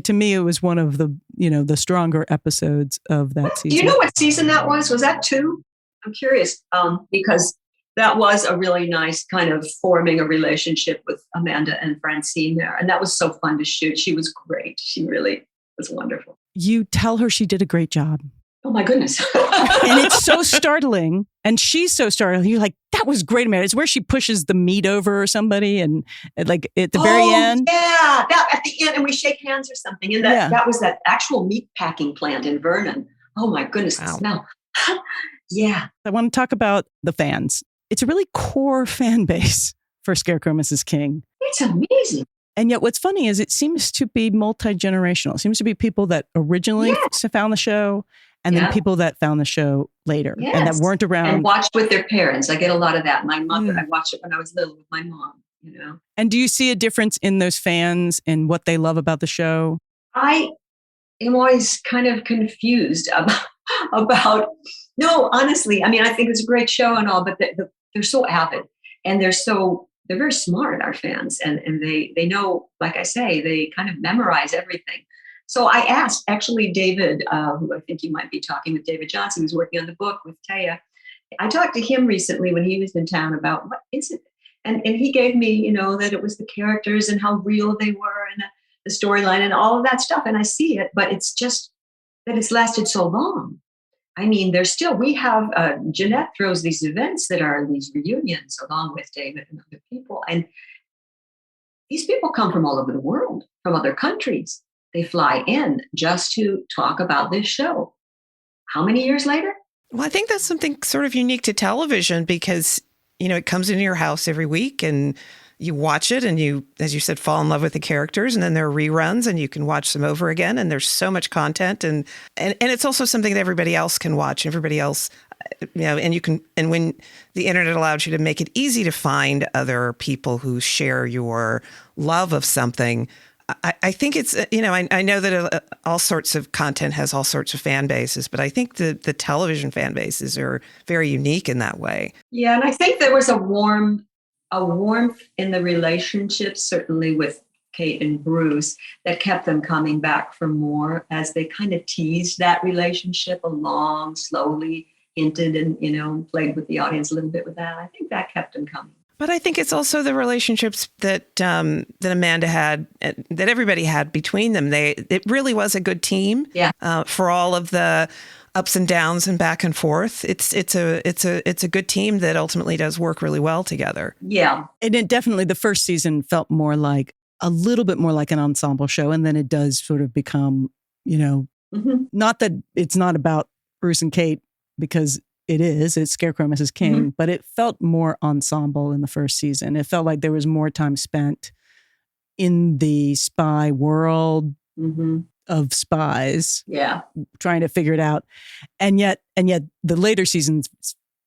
to me, it was one of the the stronger episodes of that season. Do you know what season that was? Was that 2? I'm curious because that was a really nice kind of forming a relationship with Amanda and Francine there, and that was so fun to shoot. She was great. She really was wonderful. You tell her she did a great job. Oh my goodness. And it's so startling. And she's so startling. You're like, that was great, man. It's where she pushes the meat over somebody and like at the very end. Yeah. That at the end, and we shake hands or something. And that was that actual meat packing plant in Vernon. Oh my goodness. Wow. No. Yeah. I want to talk about the fans. It's a really core fan base for Scarecrow Mrs. King. It's amazing. And yet what's funny is it seems to be multi-generational. It seems to be people that originally found the show and then people that found the show later and that weren't around. And watched with their parents. I get a lot of that. My mother, I watched it when I was little with my mom, And do you see a difference in those fans and what they love about the show? I am always kind of confused about no, honestly. I mean, I think it's a great show and all, but they're so avid and they're very smart, our fans. And they know, like I say, they kind of memorize everything. So I asked actually David, who I think you might be talking with, David Johnson, who's working on the book with Taya. I talked to him recently when he was in town about what is it? And he gave me, that it was the characters and how real they were and the storyline and all of that stuff. And I see it, but it's just that it's lasted so long. I mean, we have, Jeanette throws these events that are these reunions along with David and other people. And these people come from all over the world, from other countries. They fly in just to talk about this show. How many years later? Well, I think that's something sort of unique to television because, it comes into your house every week and you watch it and you, as you said, fall in love with the characters and then there are reruns and you can watch them over again. And there's so much content and it's also something that everybody else can watch. Everybody else, and when the internet allows you to make it easy to find other people who share your love of something, I think it's, I know that all sorts of content has all sorts of fan bases, but I think the television fan bases are very unique in that way. Yeah. And I think there was a warmth in the relationship, certainly with Kate and Bruce, that kept them coming back for more as they kind of teased that relationship along, slowly hinted and, played with the audience a little bit with that. I think that kept them coming. But I think it's also the relationships that Amanda had, that everybody had between them. It really was a good team. Yeah. For all of the ups and downs and back and forth, it's a good team that ultimately does work really well together. Yeah. And it definitely, the first season felt a little bit more like an ensemble show, and then it does sort of become, not that it's not about Bruce and Kate because. It's Scarecrow Mrs. King, but it felt more ensemble in the first season. It felt like there was more time spent in the spy world of spies, trying to figure it out. And yet the later seasons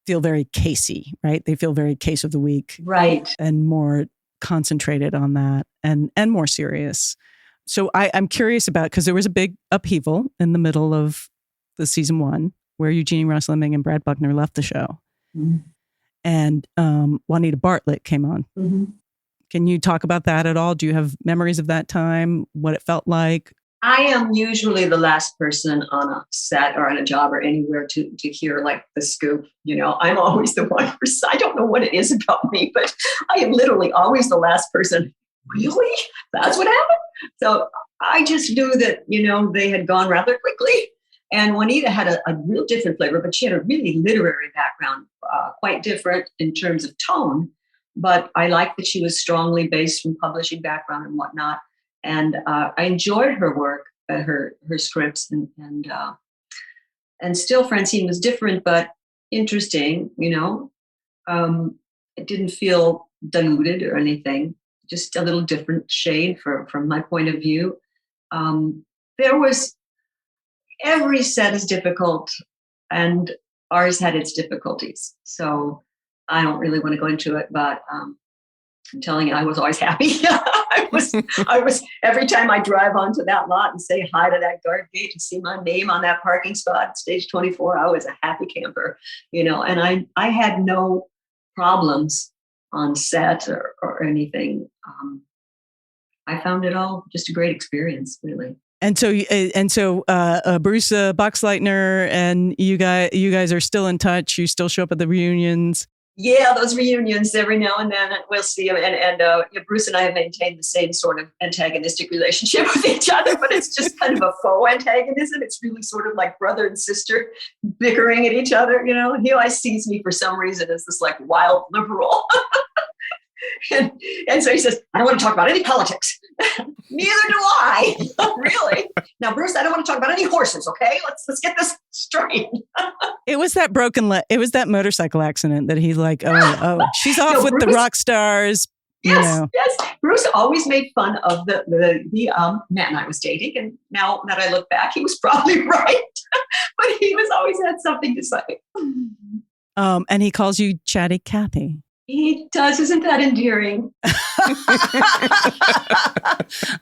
feel very Casey, right? They feel very case of the week. Right. And more concentrated on that and more serious. So I'm curious about, because there was a big upheaval in the middle of the season 1. Where Eugenie Ross Lemming and Brad Buckner left the show. And Juanita Bartlett came on. Can you talk about that at all? Do you have memories of that time, what it felt like? I am usually the last person on a set or on a job or anywhere to hear like the scoop. I'm always the one person. I don't know what it is about me, but I am literally always the last person. Really? That's what happened? So I just knew that, they had gone rather quickly. And Juanita had a real different flavor, but she had a really literary background, quite different in terms of tone. But I liked that she was strongly based from publishing background and whatnot. And I enjoyed her work, her scripts, and still Francine was different, but interesting. It didn't feel diluted or anything. Just a little different shade from my point of view. There was. Every set is difficult, and ours had its difficulties. So I don't really want to go into it, but I'm telling you, I was always happy. I was every time I drive onto that lot and say hi to that guard gate and see my name on that parking spot at stage 24, I was a happy camper, and I had no problems on set or anything. I found it all just a great experience, really. And so Bruce Boxleitner and you guys are still in touch. You still show up at the reunions. Yeah, those reunions every now and then we'll see them. And Bruce and I have maintained the same sort of antagonistic relationship with each other, but it's just kind of a faux antagonism. It's really sort of like brother and sister bickering at each other. He always sees me for some reason as this like wild liberal. And so he says, I don't want to talk about any politics. Neither do I. Really. Now, Bruce, I don't want to talk about any horses. Okay, let's get this straight. It was that it was that motorcycle accident that he's like, oh, she's off with Bruce, the rock stars. Yes. Bruce always made fun of the man I was dating, and now that I look back, he was probably right. But he was always had something to say. And he calls you Chatty Cathy. He does. Isn't that endearing?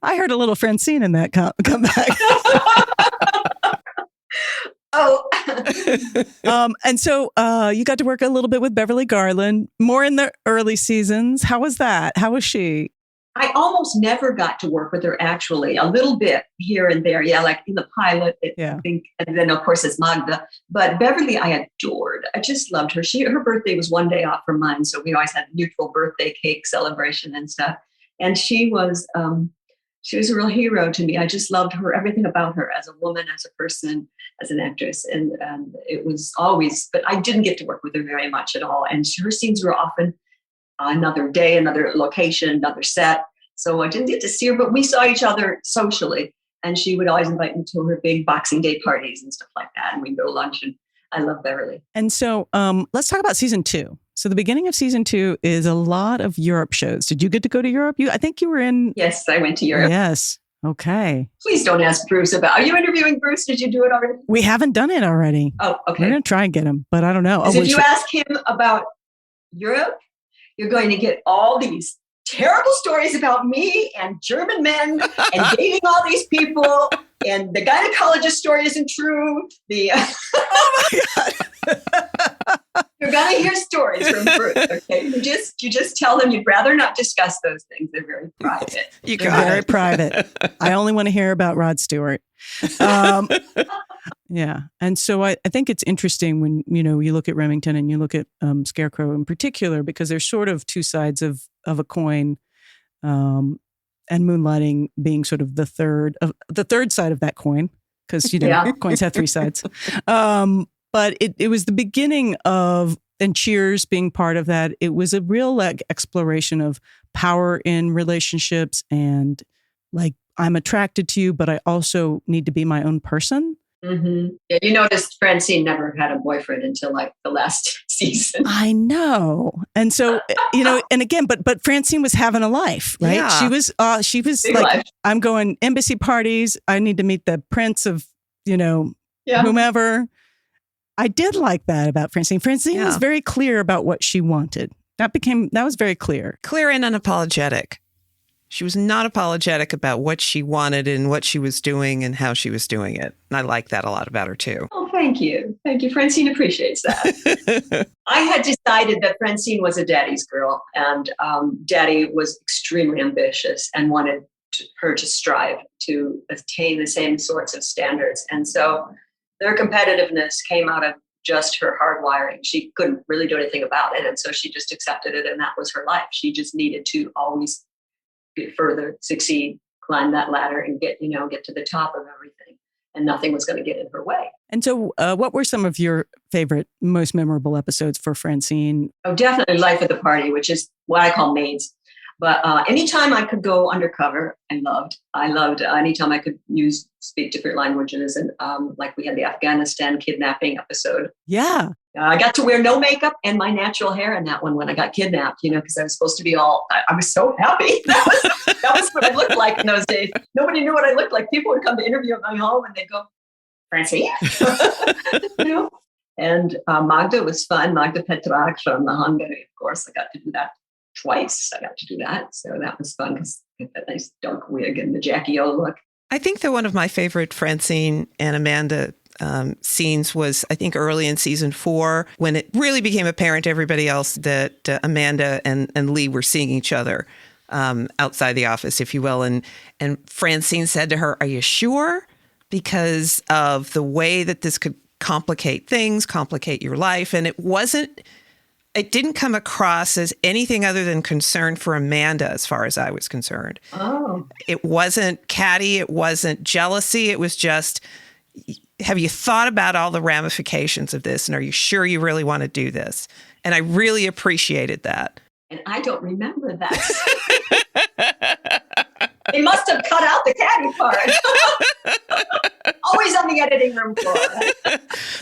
I heard a little Francine in that come back. And so you got to work a little bit with Beverly Garland, more in the early seasons. How was that? How was she? I almost never got to work with her, actually. A little bit here and there. Yeah, like in the pilot, I think. And then, of course, it's Magda. But Beverly, I adored. I just loved her. Her birthday was one day off from mine. So we always had a mutual birthday cake celebration and stuff. And she was a real hero to me. I just loved her, everything about her as a woman, as a person, as an actress. And it was always, but I didn't get to work with her very much at all. And her scenes were often another day, another location, another set. So I didn't get to see her, but we saw each other socially. And she would always invite me to her big Boxing Day parties and stuff like that. And we'd go to lunch, and I love Beverly. And so let's talk about season 2. So the beginning of season 2 is a lot of Europe shows. Did you get to go to Europe? I think you were in... Yes, I went to Europe. Yes. Okay. Please don't ask Bruce about... Are you interviewing Bruce? Did you do it already? We haven't done it already. Oh, okay. We're going to try and get him, but I don't know. If you ask him about Europe, you're going to get all these terrible stories about me and German men and dating all these people. And the gynecologist story isn't true. Oh my God. You're going to hear stories from Bruce, okay? You just tell them you'd rather not discuss those things. They're very private. They're very private. I only want to hear about Rod Stewart. Yeah. And so I think it's interesting when, you look at Remington and you look at Scarecrow in particular, because there's sort of two sides of a coin, and moonlighting being sort of the third side of that coin, because, coins have three sides. But it was the beginning of, and Cheers being part of that. It was a real exploration of power in relationships and like, I'm attracted to you, but I also need to be my own person. Mm-hmm. Yeah, you noticed Francine never had a boyfriend until like the last season. I know. And so, and again, but Francine was having a life, right? Yeah. Big She was like, life. I'm going embassy parties. I need to meet the prince of, whomever. I did like that about Francine. Francine was very clear about what she wanted. That was very clear. Clear and unapologetic. She was not apologetic about what she wanted and what she was doing and how she was doing it. And I like that a lot about her too. Oh, thank you. Thank you. Francine appreciates that. I had decided that Francine was a daddy's girl, and daddy was extremely ambitious and wanted her to strive to attain the same sorts of standards. And so their competitiveness came out of just her hardwiring. She couldn't really do anything about it. And so she just accepted it. And that was her life. She just needed to always get further, succeed, climb that ladder and get to the top of everything. And nothing was going to get in her way. And so what were some of your favorite, most memorable episodes for Francine? Oh, definitely Life at the Party, which is what I call Maids. But anytime I could go undercover, I loved anytime I could speak different languages. And like we had the Afghanistan kidnapping episode. Yeah. I got to wear no makeup and my natural hair in that one when I got kidnapped, because I was supposed to be I was so happy. That was what I looked like in those days. Nobody knew what I looked like. People would come to interview at my home and they'd go, Francine? And Magda was fun. Magda Petrak from Hungary, of course. I got to do that twice. So that was fun because that nice dark wig and the Jackie O look. I think that one of my favorite Francine and Amanda scenes was, I think, early in season 4, when it really became apparent to everybody else that Amanda and Lee were seeing each other outside the office, if you will. And Francine said to her, "Are you sure?" Because of the way that this could complicate things, complicate your life. And it didn't come across as anything other than concern for Amanda, as far as I was concerned. Oh. It wasn't catty. It wasn't jealousy. It was just, have you thought about all the ramifications of this? And are you sure you really want to do this? And I really appreciated that. And I don't remember that. They must have cut out the catty part. Always on the editing room floor.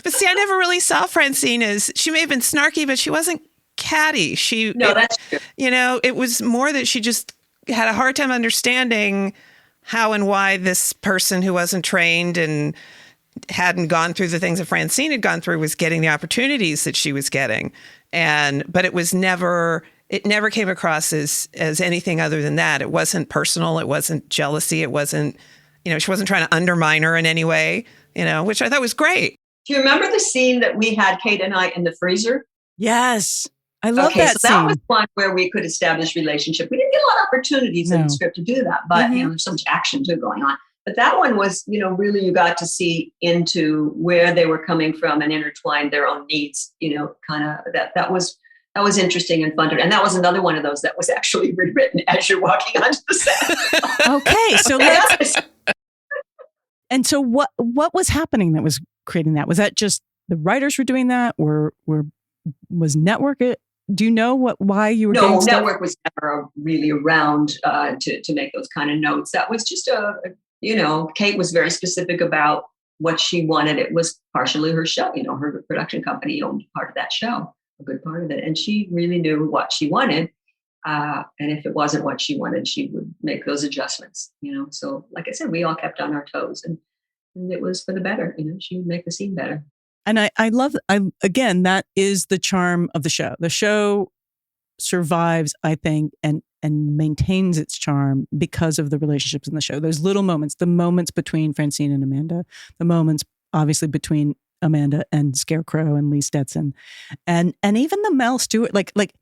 But see, I never really saw Francine as, she may have been snarky, but she wasn't catty. That's true. It was more that she just had a hard time understanding how and why this person who wasn't trained and hadn't gone through the things that Francine had gone through was getting the opportunities that she was getting. But it never came across as anything other than that. It wasn't personal. It wasn't jealousy. It wasn't, she wasn't trying to undermine her in any way, which I thought was great. Do you remember the scene that we had, Kate and I, in the freezer? Yes. I love that scene. That was one where we could establish relationship. We didn't get a lot of opportunities in the script to do that, but there's so much action too going on. But that one was, really you got to see into where they were coming from and intertwine their own needs, kind of that was interesting and fun. And that was another one of those that was actually rewritten as you're walking onto the set. Okay. So let's... And so what was happening that was creating that? Was that just the writers were doing that, or was Network it? Do you know why you were doing stuff? Network was never really around to make those kind of notes. That was just Kate was very specific about what she wanted. It was partially her show. Her production company owned part of that show, a good part of it. And she really knew what she wanted. And if it wasn't what she wanted, she would make those adjustments, So like I said, we all kept on our toes and it was for the better. She would make the scene better. And I love, again, that is the charm of the show. The show survives, I think, and maintains its charm because of the relationships in the show. Those little moments, the moments between Francine and Amanda, the moments obviously between Amanda and Scarecrow and Lee Stetson, and even the Mel Stewart, like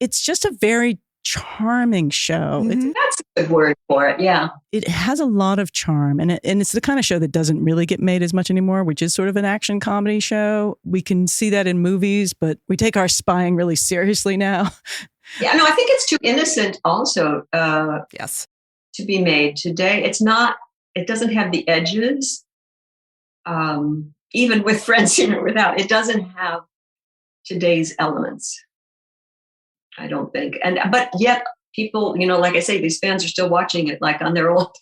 it's just a very charming show. Mm-hmm. That's a good word for it. Yeah. It has a lot of charm, and it's the kind of show that doesn't really get made as much anymore, which is sort of an action comedy show. We can see that in movies, but we take our spying really seriously now. Yeah, no, I think it's too innocent also yes, to be made today. It doesn't have the edges, even with Francine or without. It doesn't have today's elements, I don't think. But yet people, like I say, these fans are still watching it like on their old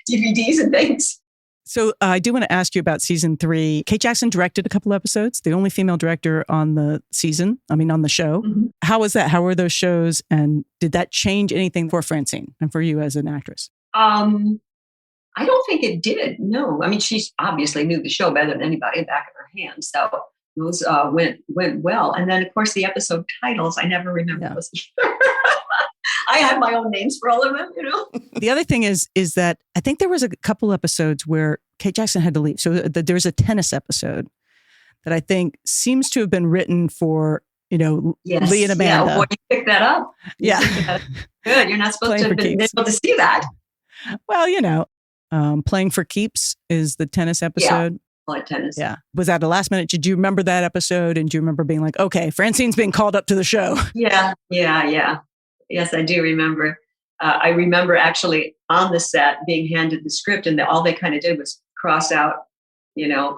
DVDs and things. So I do want to ask you about season 3. Kate Jackson directed a couple episodes, the only female director on the show. Mm-hmm. How was that? How were those shows? And did that change anything for Francine and for you as an actress? I don't think it did. No. I mean, she obviously knew the show better than anybody back in her hands. So those went well. And then, of course, the episode titles, I never remember those either. I have my own names for all of them, The other thing is that I think there was a couple episodes where Kate Jackson had to leave. So there's a tennis episode that I think seems to have been written for, yes. Lee and Amanda. Yeah, well, you picked that up. Yeah. Good. You're not supposed to have been able to see that. Well, Playing for Keeps is the tennis episode. Yeah. Tennis. Yeah. Was that a last minute? Did you remember that episode? And do you remember being like, okay, Francine's being called up to the show? Yeah. Yes, I do remember. I remember actually on the set being handed the script, and all they kind of did was cross out,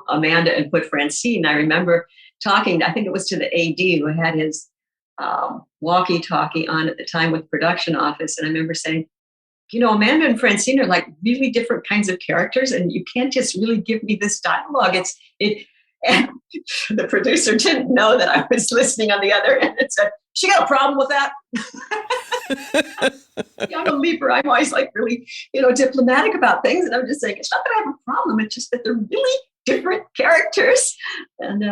Amanda and put Francine. I remember talking, I think it was to the AD who had his walkie-talkie on at the time with production office. And I remember saying, Amanda and Francine are like really different kinds of characters, and you can't just really give me this dialogue. And the producer didn't know that I was listening on the other end and said, she got a problem with that. I'm a leaper. I'm always like really, diplomatic about things. And I'm just saying, it's not that I have a problem. It's just that they're really different characters. And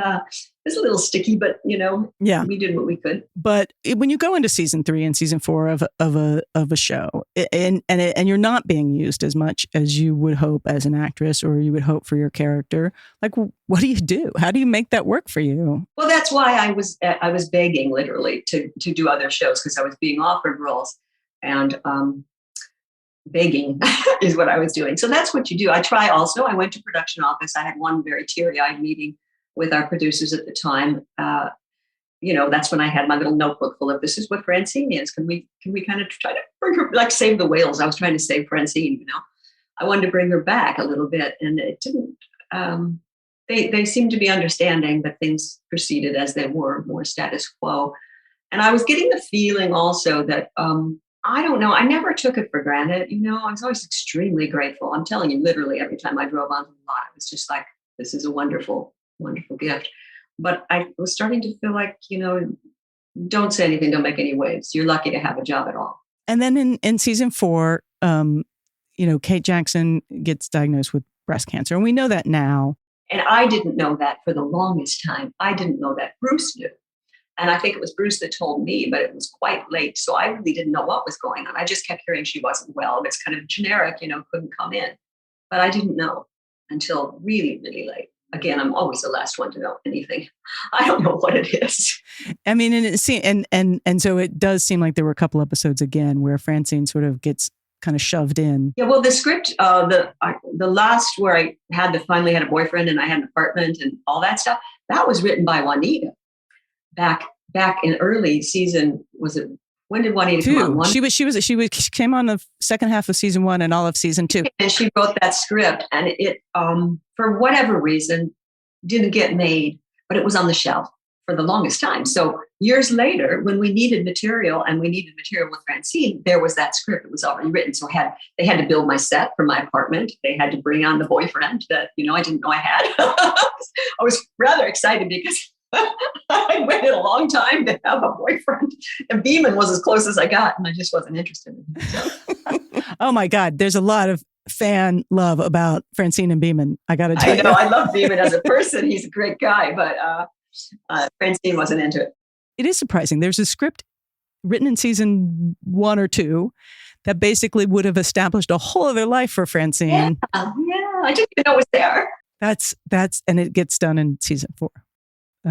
it's a little sticky, but Yeah. we did what we could. But when you go into season 3 and season 4 of a show, and you're not being used as much as you would hope as an actress, or you would hope for your character, like, what do you do? How do you make that work for you? Well, that's why I was begging literally to do other shows, because I was being offered roles, and begging is what I was doing. So that's what you do. I went to production office. I had one very teary-eyed meeting with our producers at the time. That's when I had my little notebook full of, this is what Francine is. Can we kind of try to bring her, like save the whales? I was trying to save Francine, I wanted to bring her back a little bit, and it didn't, they seemed to be understanding that things proceeded as they were, more status quo. And I was getting the feeling also that, I don't know, I never took it for granted. I was always extremely grateful. I'm telling you, literally every time I drove onto the lot, it was just like, this is a wonderful, wonderful gift. But I was starting to feel like, don't say anything, don't make any waves. You're lucky to have a job at all. And then in season 4, Kate Jackson gets diagnosed with breast cancer. And we know that now. And I didn't know that for the longest time. I didn't know that. Bruce knew. And I think it was Bruce that told me, but it was quite late. So I really didn't know what was going on. I just kept hearing she wasn't well. It's kind of generic, couldn't come in. But I didn't know until really, really late. Again, I'm always the last one to know anything. I don't know what it is. I mean, and so it does seem like there were a couple episodes again where Francine sort of gets kind of shoved in. Yeah, well, the script, the last where I finally had a boyfriend and I had an apartment and all that stuff, that was written by Juanita back in early season. Was it? When did Juanita come on? She came on the second half of season 1 and all of season 2. And she wrote that script, and it, for whatever reason, didn't get made, but it was on the shelf for the longest time. So years later, when we needed material, and we needed material with Francine, there was that script. It was already written. So they had to build my set for my apartment. They had to bring on the boyfriend that, I didn't know I had. I was rather excited because I waited a long time to have a boyfriend, and Beeman was as close as I got, and I just wasn't interested in him. So. Oh my God, there's a lot of fan love about Francine and Beeman. I got to tell you. I know, I love Beeman as a person. He's a great guy, but Francine wasn't into it. It is surprising. There's a script written in season 1 or 2 that basically would have established a whole other life for Francine. Yeah, I didn't even know it was there. And it gets done in season 4.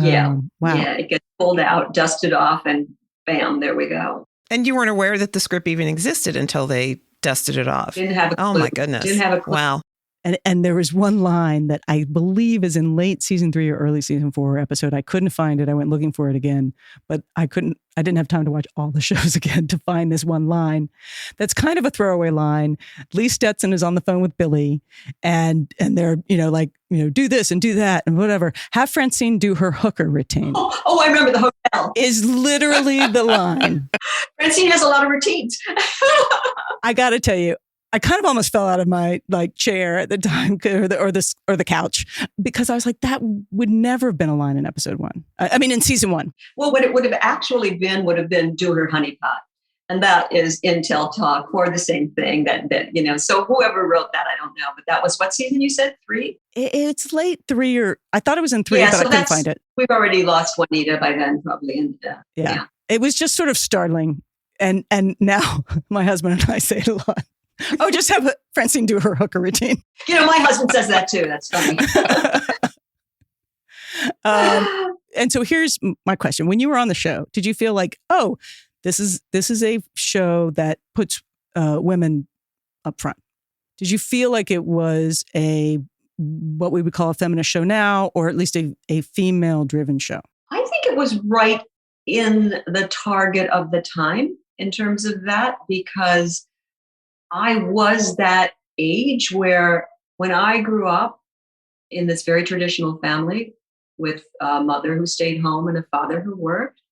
Yeah. Wow. Yeah, it gets pulled out, dusted off, and bam, there we go. And you weren't aware that the script even existed until they dusted it off. Didn't have a clue. Oh my goodness. Didn't have a clue. Wow. And there was one line that I believe is in late season 3 or early season 4 episode. I couldn't find it. I went looking for it again, but I didn't have time to watch all the shows again to find this one line. That's kind of a throwaway line. Lee Stetson is on the phone with Billy, and they're, do this and do that and whatever. Have Francine do her hooker routine. Oh, I remember the hotel. Is literally the line. Francine has a lot of routines. I got to tell you, I kind of almost fell out of my chair at the time, or the couch, because I was like, that would never have been a line in episode 1. I mean, in season 1. Well, what it would have actually been would have been do her honeypot. And that is Intel talk for the same thing that, so whoever wrote that, I don't know, but that was what season you said, 3? It's late 3, or I thought it was in 3, but I couldn't find it. We've already lost Juanita by then, probably. And, yeah. It was just sort of startling. And now my husband and I say it a lot. Oh, just have Francine do her hooker routine. My husband says that too. That's funny. And so here's my question. When you were on the show, did you feel like, oh, this is a show that puts women up front? Did you feel like it was what we would call a feminist show now, or at least a female-driven show? I think it was right in the target of the time in terms of that, because I was that age where, when I grew up in this very traditional family with a mother who stayed home and a father who worked,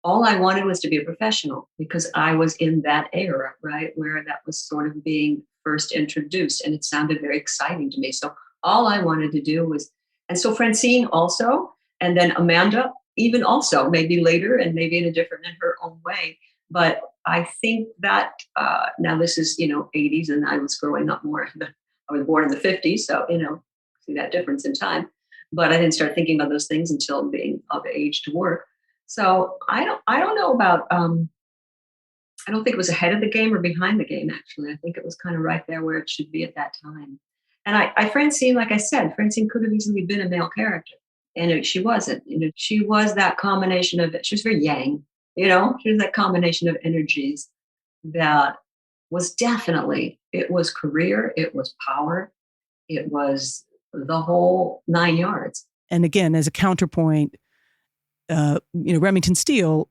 all I wanted was to be a professional, because I was in that era, right, where that was sort of being first introduced, and it sounded very exciting to me. So all I wanted to do was, and so Francine also, and then Amanda even also, maybe later and maybe in her own way. But I think that now this is, 80s, and I was growing up more. I was born in the 50s, so, see that difference in time. But I didn't start thinking about those things until being of age to work. So I don't know about, I don't think it was ahead of the game or behind the game, actually. I think it was kind of right there where it should be at that time. And Francine, like I said, Francine could have easily been a male character. And she wasn't. She was that combination of, she was very yang, she was that combination of energies that was definitely, it was career, it was power, it was the whole 9 yards. And again, as a counterpoint, Remington Steele,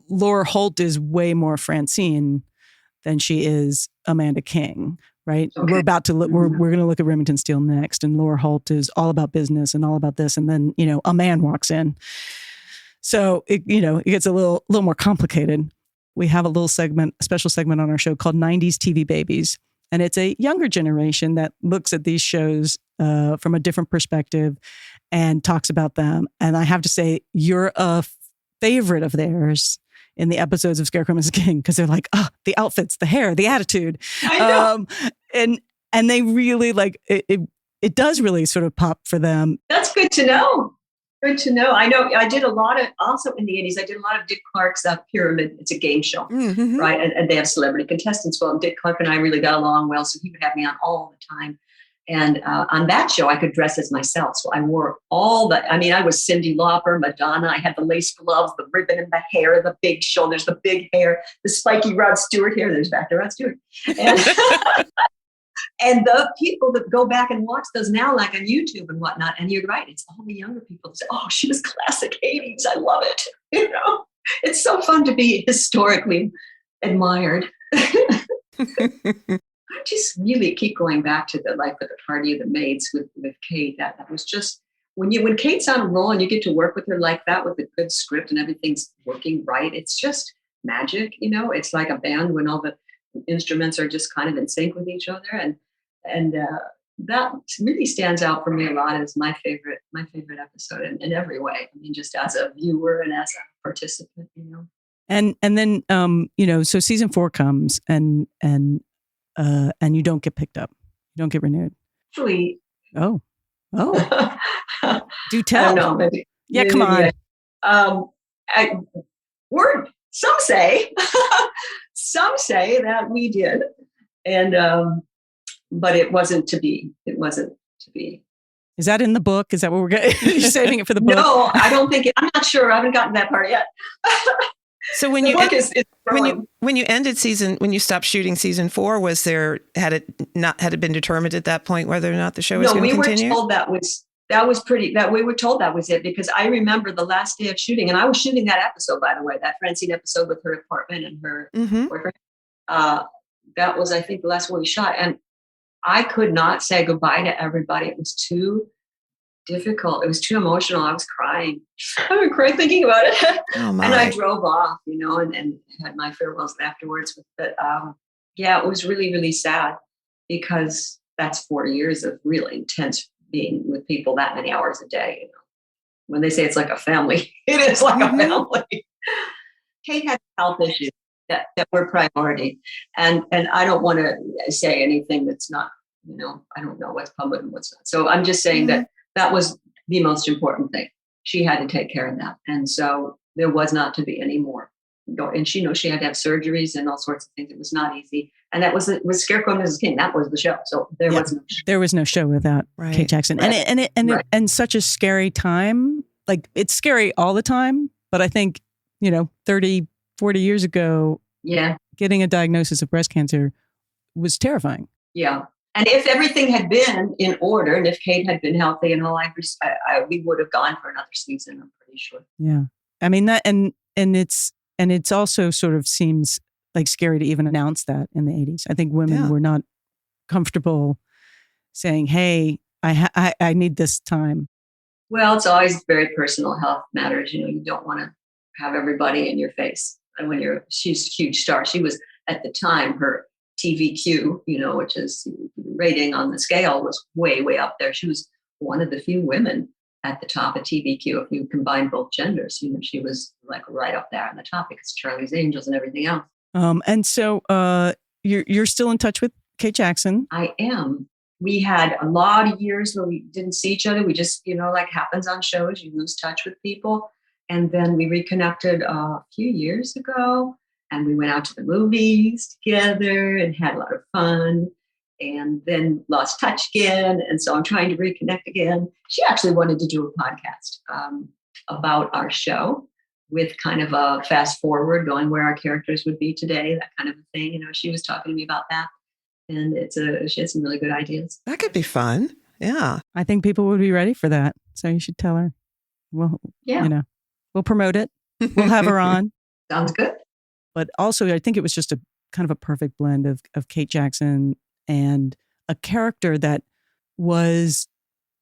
Laura Holt is way more Francine than she is Amanda King, right? Okay. We're about to look, we're going to look at Remington Steele next, and Laura Holt is all about business and all about this. And then, a man walks in. So it gets a little more complicated. We have a special segment on our show called 90s TV Babies. And it's a younger generation that looks at these shows from a different perspective and talks about them. And I have to say, you're a favorite of theirs in the episodes of Scarecrow Mrs. King, because they're like, the outfits, the hair, the attitude. I know. And they really it does really sort of pop for them. That's good to know. Good to know. I know I did a lot of, also in the 80s, I did a lot of Dick Clark's Pyramid. It's a game show, right? And they have celebrity contestants. Well, Dick Clark and I really got along well, so he would have me on all the time. And on that show, I could dress as myself. So I wore I was Cyndi Lauper, Madonna. I had the lace gloves, the ribbon in the hair, the big shoulders, the big hair, the spiky Rod Stewart hair. There's back to Rod Stewart. And, and the people that go back and watch those now, like on YouTube and whatnot, and you're right, it's all the younger people that say, oh, she was classic 80s. I love it. It's so fun to be historically admired. I just really keep going back to the Life at the Party of the Maids with Kate. That was just when Kate's on a roll and you get to work with her like that with a good script and everything's working right. It's just magic, It's like a band when all the instruments are just kind of in sync with each other, and that really stands out for me a lot as my favorite episode in every way. I mean, just as a viewer and as a participant, And then so season 4 comes and you don't get picked up. You don't get renewed. Actually. Oh. Do tell. I don't know, maybe. Yeah, come on. Some say that we did. And, but it wasn't to be. Is that in the book? Is that what we're getting? You're saving it for the book? No, I don't think I'm not sure. I haven't gotten that part yet. So when you stopped shooting season 4, had it been determined at that point whether or not the show was going to continue? No, we were told we were told that was it, because I remember the last day of shooting, and I was shooting that episode, by the way, that Francine episode with her apartment and her boyfriend. That was, I think, the last one we shot, and I could not say goodbye to everybody. It was too difficult. It was too emotional. I was crying. I would cry thinking about it. Oh, and I drove off, and had my farewells afterwards. But it was really, really sad, because that's 4 years of really intense being with people that many hours a day. When they say it's like a family, it is like a family. Kate had health issues that were priority. And I don't want to say anything that's not, I don't know what's public and what's not. So I'm just saying that was the most important thing. She had to take care of that. And so there was not to be any more. And she had to have surgeries and all sorts of things. It was not easy. And that was Scarecrow Mrs. King. That was the show. So there was no show. There was no show without Kate Jackson. Right. And such a scary time. Like, it's scary all the time. But I think, 30, 40 years ago, getting a diagnosis of breast cancer was terrifying. Yeah. And if everything had been in order, and if Kate had been healthy and all, we would have gone for another season, I'm pretty sure. Yeah. I mean, that, and it's also sort of seems like scary to even announce that in the 80s. I think women were not comfortable saying, hey, I need this time. Well, it's always very personal. Health matters. You don't want to have everybody in your face. And she's a huge star. She was, at the time, her TVQ, which is rating on the scale, was way, way up there. She was one of the few women at the top of TVQ. If you combine both genders, she was like right up there on the top, because Charlie's Angels and everything else. And so you're still in touch with Kate Jackson? I am. we had a lot of years where we didn't see each other. We just, like happens on shows, you lose touch with people. And then we reconnected a few years ago, and we went out to the movies together and had a lot of fun, and then lost touch again. And so I'm trying to reconnect again. She actually wanted to do a podcast about our show with kind of a fast forward, going where our characters would be today, that kind of a thing. She was talking to me about that. And she has some really good ideas. That could be fun. Yeah. I think people would be ready for that. So you should tell her. Well, we'll promote it. We'll have her on. Sounds good. But also, I think it was just a kind of a perfect blend of Kate Jackson and a character that was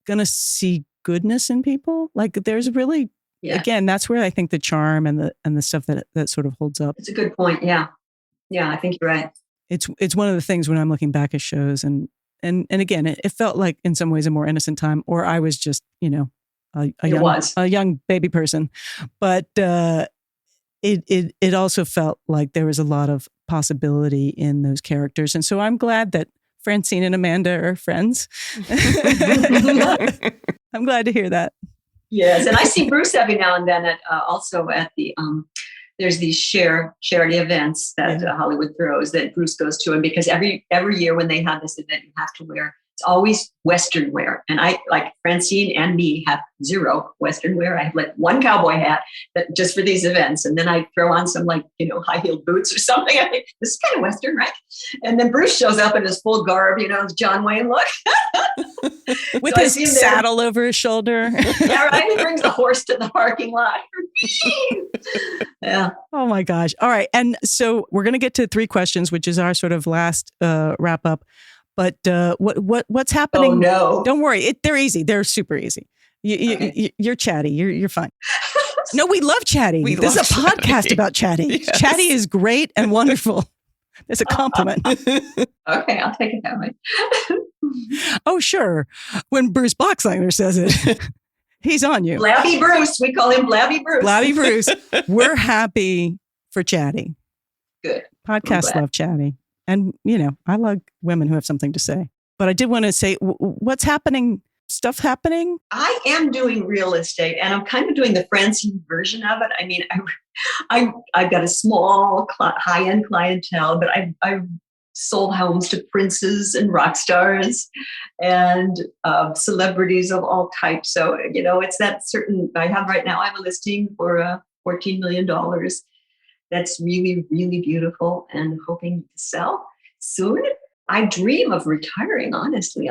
going to see goodness in people. Like there's really, again, that's where I think the charm and the stuff that sort of holds up. It's a good point. Yeah. Yeah, I think you're right. It's one of the things when I'm looking back at shows and again, it felt like in some ways a more innocent time, or I was just, a young baby person, but it also felt like there was a lot of possibility in those characters. And so I'm glad that Francine and Amanda are friends. I'm glad to hear that. Yes. And I see Bruce every now and then also at the, there's these charity events that Hollywood throws that Bruce goes to. And because every year when they have this event, you have to wear, it's always Western wear. And I, like Francine and me, have zero Western wear. I have like one cowboy hat that just for these events. And then I throw on some high-heeled boots or something. I think this is kind of Western, right? And then Bruce shows up in his full garb, John Wayne look. With so his saddle over his shoulder. Yeah, right. He brings the horse to the parking lot. Yeah. Oh my gosh. All right. And so we're going to get to 3 questions, which is our sort of last wrap up. But what's happening? Oh no! Don't worry. They're easy. They're super easy. You're chatty. You're fine. No, we love chatty. This is a podcast about chatty. Yes. Chatty is great and wonderful. It's a compliment. Okay, I'll take it that way. Oh, sure. When Bruce Boxleitner says it, he's on you. Blabby Bruce. We call him Blabby Bruce. Blabby Bruce. We're happy for chatty. Good. Podcasts love chatty. And, I like women who have something to say. But I did want to say, what's happening? Stuff happening? I am doing real estate, and I'm kind of doing the Francine version of it. I mean, I've got a small high-end clientele, but I've sold homes to princes and rock stars and celebrities of all types. So, it's that certain, I have a listing for $14 million. That's really, really beautiful and hoping to sell soon. I dream of retiring, honestly.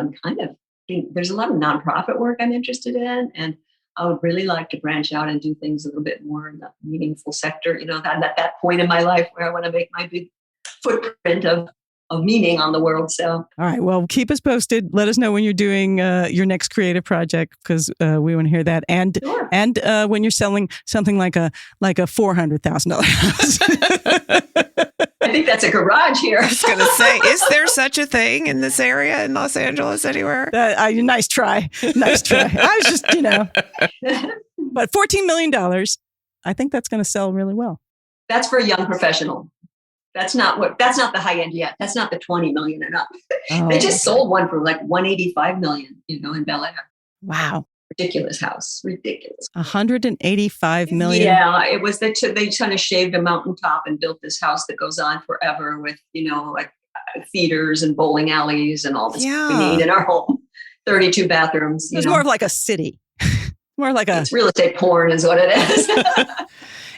There's a lot of nonprofit work I'm interested in, and I would really like to branch out and do things a little bit more in the meaningful sector. I'm at that point in my life where I want to make my big footprint of meaning on the world. So, all right. Well, keep us posted. Let us know when you're doing your next creative project, because we want to hear that. And sure. And when you're selling something like a $400,000 house. I think that's a garage here. I was going to say, is there such a thing in this area in Los Angeles anywhere? Nice try. Nice try. I was just, but $14 million, I think that's going to sell really well. That's for a young professional. That's not the high end yet. That's not the 20 million and up. Oh, they just sold one for like 185 million, in Bel Air. Wow. Ridiculous house. Ridiculous. 185 million. Yeah, it was they kind of shaved a mountaintop and built this house that goes on forever with, like theaters and bowling alleys and all this we need in our home. 32 bathrooms. It's more of like a city. More like it's real estate porn is what it is.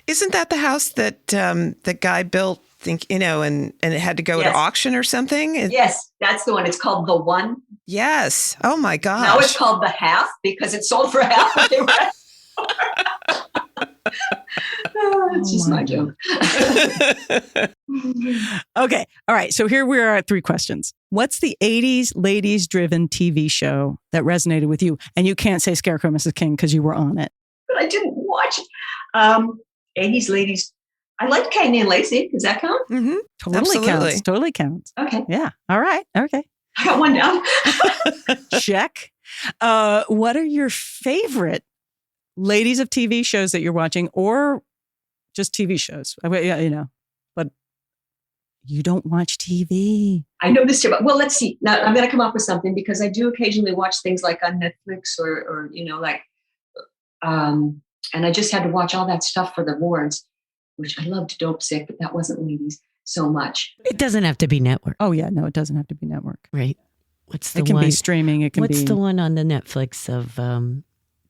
Isn't that the house that the guy built? And it had to go to auction or something? Yes, that's the one. It's called The One. Yes. Oh, my gosh. Now it's called The Half because it sold for half what they were. It's just my joke. Okay. All right. So here we are at 3 questions. What's the 80s ladies-driven TV show that resonated with you? And you can't say Scarecrow Mrs. King because you were on it. But I didn't watch it. 80s ladies. I liked Cagney and Lacey. Does that count? Mm-hmm. Totally counts. Okay. Yeah. All right. Okay. I got one down. Check. What are your favorite ladies of TV shows that you're watching, or just TV shows? But You don't watch TV. I noticed it. Well, let's see. Now I'm going to come up with something because I do occasionally watch things like on Netflix or and I just had to watch all that stuff for the awards, which I loved Dope Sick, but that wasn't ladies so much. It doesn't have to be network. Oh yeah, no, it doesn't have to be network. Right. What's the It can one? be streaming. It can What's be. the one on the Netflix of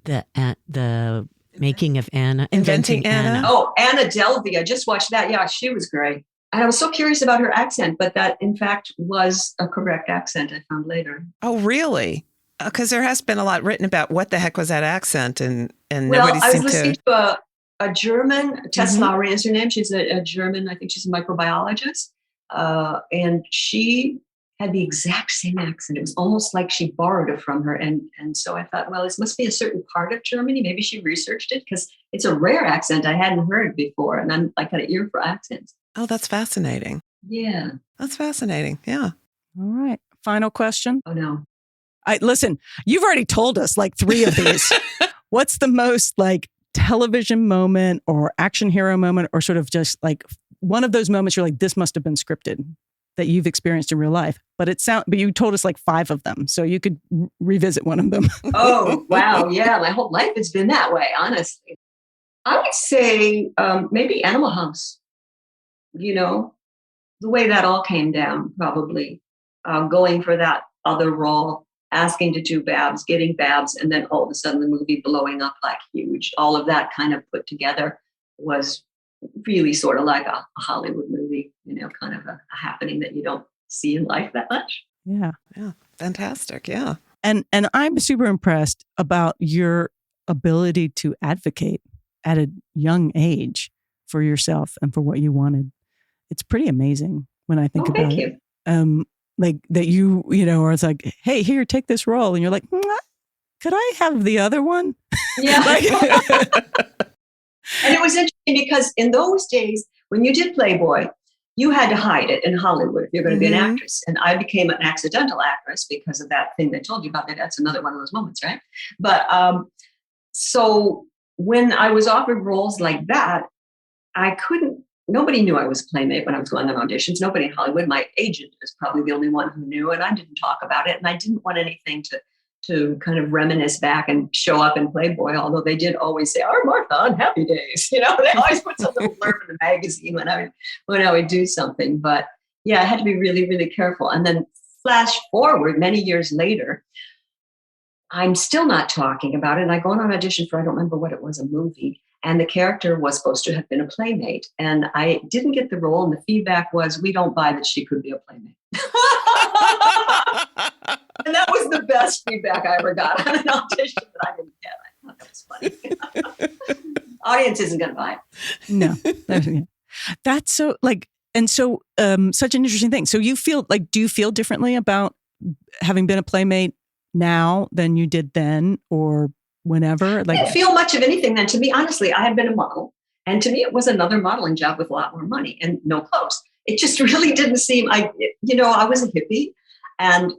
the making of Anna? Inventing Anna. Oh, Anna Delvey. I just watched that. Yeah, she was great. And I was so curious about her accent, but that in fact was a correct accent I found later. Oh, really? Because there has been a lot written about what the heck was that accent, and Well, nobody I was seemed listening to. to a German, Tess Lowry is her name. She's a German, I think she's a microbiologist. And she had the exact same accent. It was almost like she borrowed it from her. And so I thought, well, this must be a certain part of Germany. Maybe she researched it because it's a rare accent I hadn't heard before. And I'm like an ear for accents. Oh, that's fascinating. Yeah. That's fascinating. Yeah. All right. Final question. Oh, no. Listen, you've already told us like 3 of these. What's the most like television moment or action hero moment or sort of just like one of those moments you're like, this must have been scripted that you've experienced in real life? But you told us like 5 of them. So you could revisit one of them. Oh, wow. Yeah. My whole life has been that way, honestly. I would say maybe Animal House. You know, the way that all came down, probably going for that other role, asking to do Babs, getting Babs, and then all of a sudden the movie blowing up like huge. All of that kind of put together was really sort of like a Hollywood movie, you know, kind of a happening that you don't see in life that much. Yeah. Yeah. Fantastic. Yeah. And I'm super impressed about your ability to advocate at a young age for yourself and for what you wanted. It's pretty amazing when I think about it. Like that you know, or it's like, hey, here, take this role. And you're like, could I have the other one? Yeah. And it was interesting because in those days, when you did Playboy, you had to hide it in Hollywood if you're going to be an actress. And I became an accidental actress because of that thing they told you about. That's another one of those moments, right? But so when I was offered roles like that, nobody knew I was Playmate when I was going on auditions. Nobody in Hollywood. My agent is probably the only one who knew, and I didn't talk about it. And I didn't want anything to kind of reminisce back and show up in Playboy, although they did always say, "Our Martha on Happy Days." You know, they always put some little blurb in the magazine when I would do something. But yeah, I had to be really, really careful. And then flash forward many years later, I'm still not talking about it. And I go on an audition for, I don't remember what it was, a movie. And the character was supposed to have been a Playmate. And I didn't get the role. And the feedback was, we don't buy that she could be a Playmate. And that was the best feedback I ever got on an audition that I didn't get. I thought that was funny. Audience isn't going to buy it. No. That's so like, and so such an interesting thing. So you feel like, do you feel differently about having been a Playmate now than you did then or whenever? Like, I didn't feel much of anything then. To me, honestly, I had been a model. And to me, it was another modeling job with a lot more money and no clothes. It just really didn't seem, I was a hippie, and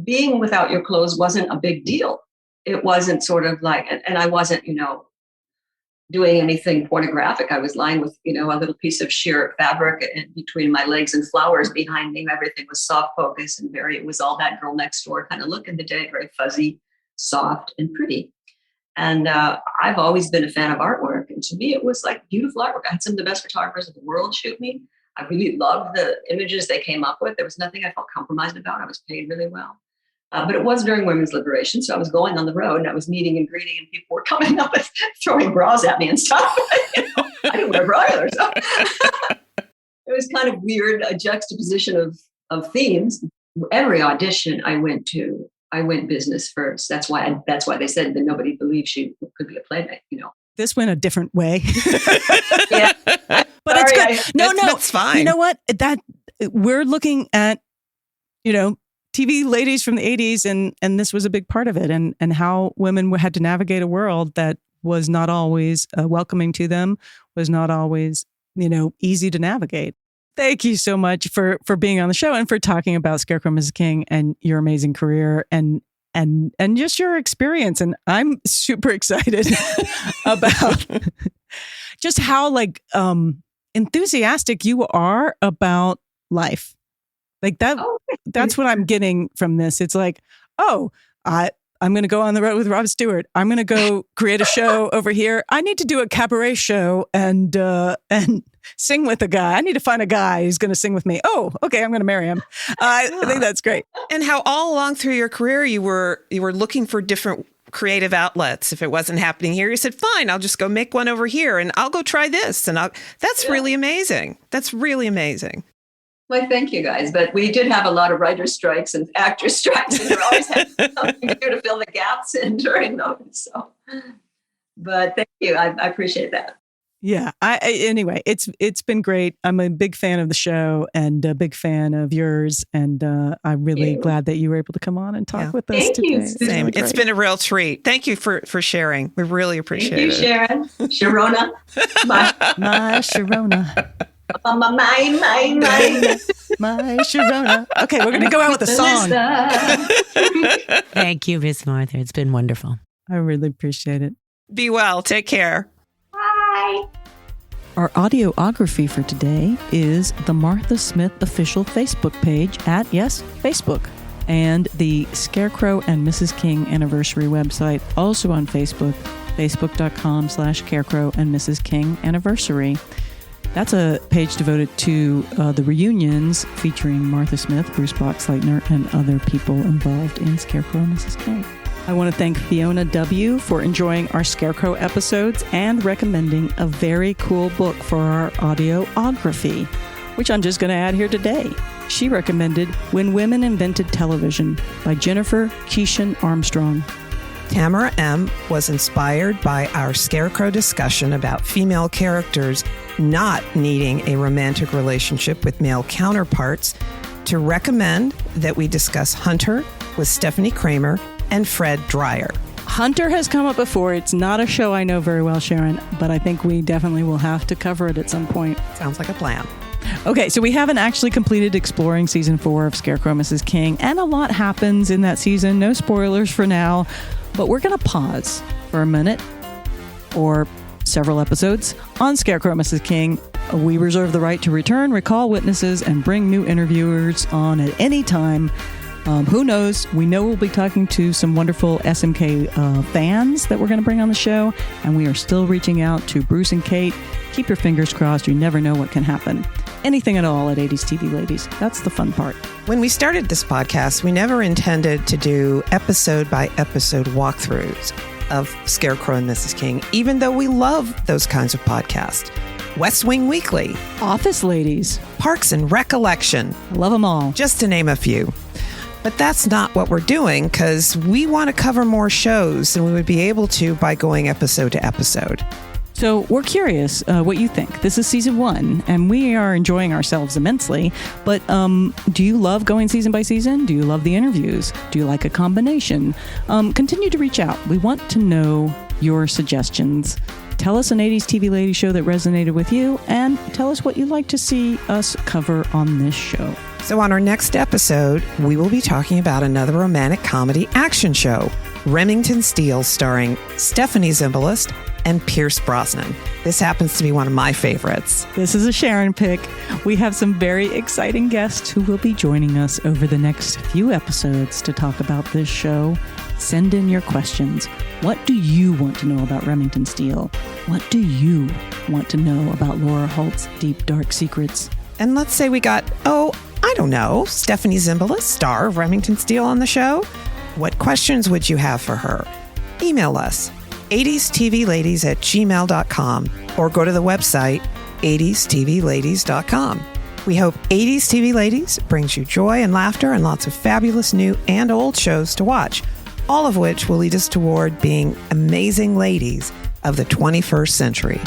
being without your clothes wasn't a big deal. It wasn't sort of like, and I wasn't, doing anything pornographic. I was lying with, a little piece of sheer fabric in between my legs and flowers behind me. Everything was soft focus and it was all that girl next door kind of look in the day, very fuzzy, soft and pretty. And I've always been a fan of artwork. And to me, it was like beautiful artwork. I had some of the best photographers in the world shoot me. I really loved the images they came up with. There was nothing I felt compromised about. I was paid really well. But it was during women's liberation. So I was going on the road and I was meeting and greeting, and people were coming up and throwing bras at me and stuff. I didn't wear a bra either. So it was kind of weird, a juxtaposition of themes. Every audition I went business first. That's why they said that nobody believed she could be a Playmate, This went a different way. Yeah. But Sorry, it's good. No, that's fine. You know what? That we're looking at, TV ladies from the 80s, and this was a big part of it, and how women had to navigate a world that was not always welcoming to them, was not always, easy to navigate. Thank you so much for being on the show and for talking about Scarecrow Mrs. King and your amazing career and just your experience. And I'm super excited about just how enthusiastic you are about life. Like that. Oh. That's what I'm getting from this. It's like, oh, I'm going to go on the road with Rod Stewart. I'm going to go create a show over here. I need to do a cabaret show and sing with a guy. I need to find a guy who's going to sing with me. Oh, okay, I'm going to marry him. I think that's great. And how all along through your career you were looking for different creative outlets. If it wasn't happening here, you said, fine, I'll just go make one over here and I'll go try this. And that's really amazing. That's really amazing. Well, thank you guys. But we did have a lot of writer strikes and actor strikes, and there always had something to do to fill the gaps in during those. So, but thank you. I appreciate that. Yeah. Anyway, it's been great. I'm a big fan of the show and a big fan of yours. And I'm really glad that you were able to come on and talk with us today. Same. It's been a real treat. Thank you for sharing. We really appreciate it. Thank you, Sharon. Sharona. My Sharona. My Sharona. Okay, we're going to go out with a song. Thank you, Miss Martha. It's been wonderful. I really appreciate it. Be well. Take care. Bye. Our audiography for today is the Martha Smith official Facebook page at, Facebook. And the Scarecrow and Mrs. King anniversary website, also on Facebook, facebook.com/Scarecrow and Mrs. King anniversary. That's a page devoted to the reunions featuring Martha Smith, Bruce Boxleitner, and other people involved in Scarecrow and Mrs. King. I want to thank Fiona W. for enjoying our Scarecrow episodes and recommending a very cool book for our audiography, which I'm just going to add here today. She recommended When Women Invented Television by Jennifer Keeshan Armstrong. Tamara M. was inspired by our Scarecrow discussion about female characters not needing a romantic relationship with male counterparts to recommend that we discuss Hunter with Stephanie Kramer and Fred Dreyer. Hunter has come up before. It's not a show I know very well, Sharon, but I think we definitely will have to cover it at some point. Sounds like a plan. Okay, so we haven't actually completed exploring season 4 of Scarecrow Mrs. King, and a lot happens in that season. No spoilers for now, but we're going to pause for a minute or several episodes on Scarecrow Mrs. King. We reserve the right to return, recall witnesses, and bring new interviewers on at any time. Who knows? We know we'll be talking to some wonderful SMK fans that we're going to bring on the show, and we are still reaching out to Bruce and Kate. Keep your fingers crossed. You never know what can happen. Anything at all at 80s TV Ladies. That's the fun part. When we started this podcast, we never intended to do episode-by-episode walkthroughs of Scarecrow and Mrs. King, even though we love those kinds of podcasts. West Wing Weekly, Office Ladies, Parks and Recollection. I love them all. Just to name a few. But that's not what we're doing, because we want to cover more shows than we would be able to by going episode to episode. So we're curious what you think. This is season 1, and we are enjoying ourselves immensely. But do you love going season by season? Do you love the interviews? Do you like a combination? Continue to reach out. We want to know your suggestions. Tell us an 80s TV lady show that resonated with you, and tell us what you'd like to see us cover on this show. So on our next episode, we will be talking about another romantic comedy action show, Remington Steele, starring Stephanie Zimbalist and Pierce Brosnan. This happens to be one of my favorites. This is a Sharon pick. We have some very exciting guests who will be joining us over the next few episodes to talk about this show. Send in your questions. What do you want to know about Remington Steele? What do you want to know about Laura Holt's deep, dark secrets? And let's say we got, I don't know, Stephanie Zimbalist, star of Remington Steele, on the show. What questions would you have for her? Email us, 80stvladies@gmail.com, or go to the website, 80stvladies.com. We hope 80s TV Ladies brings you joy and laughter and lots of fabulous new and old shows to watch, all of which will lead us toward being amazing ladies of the 21st century.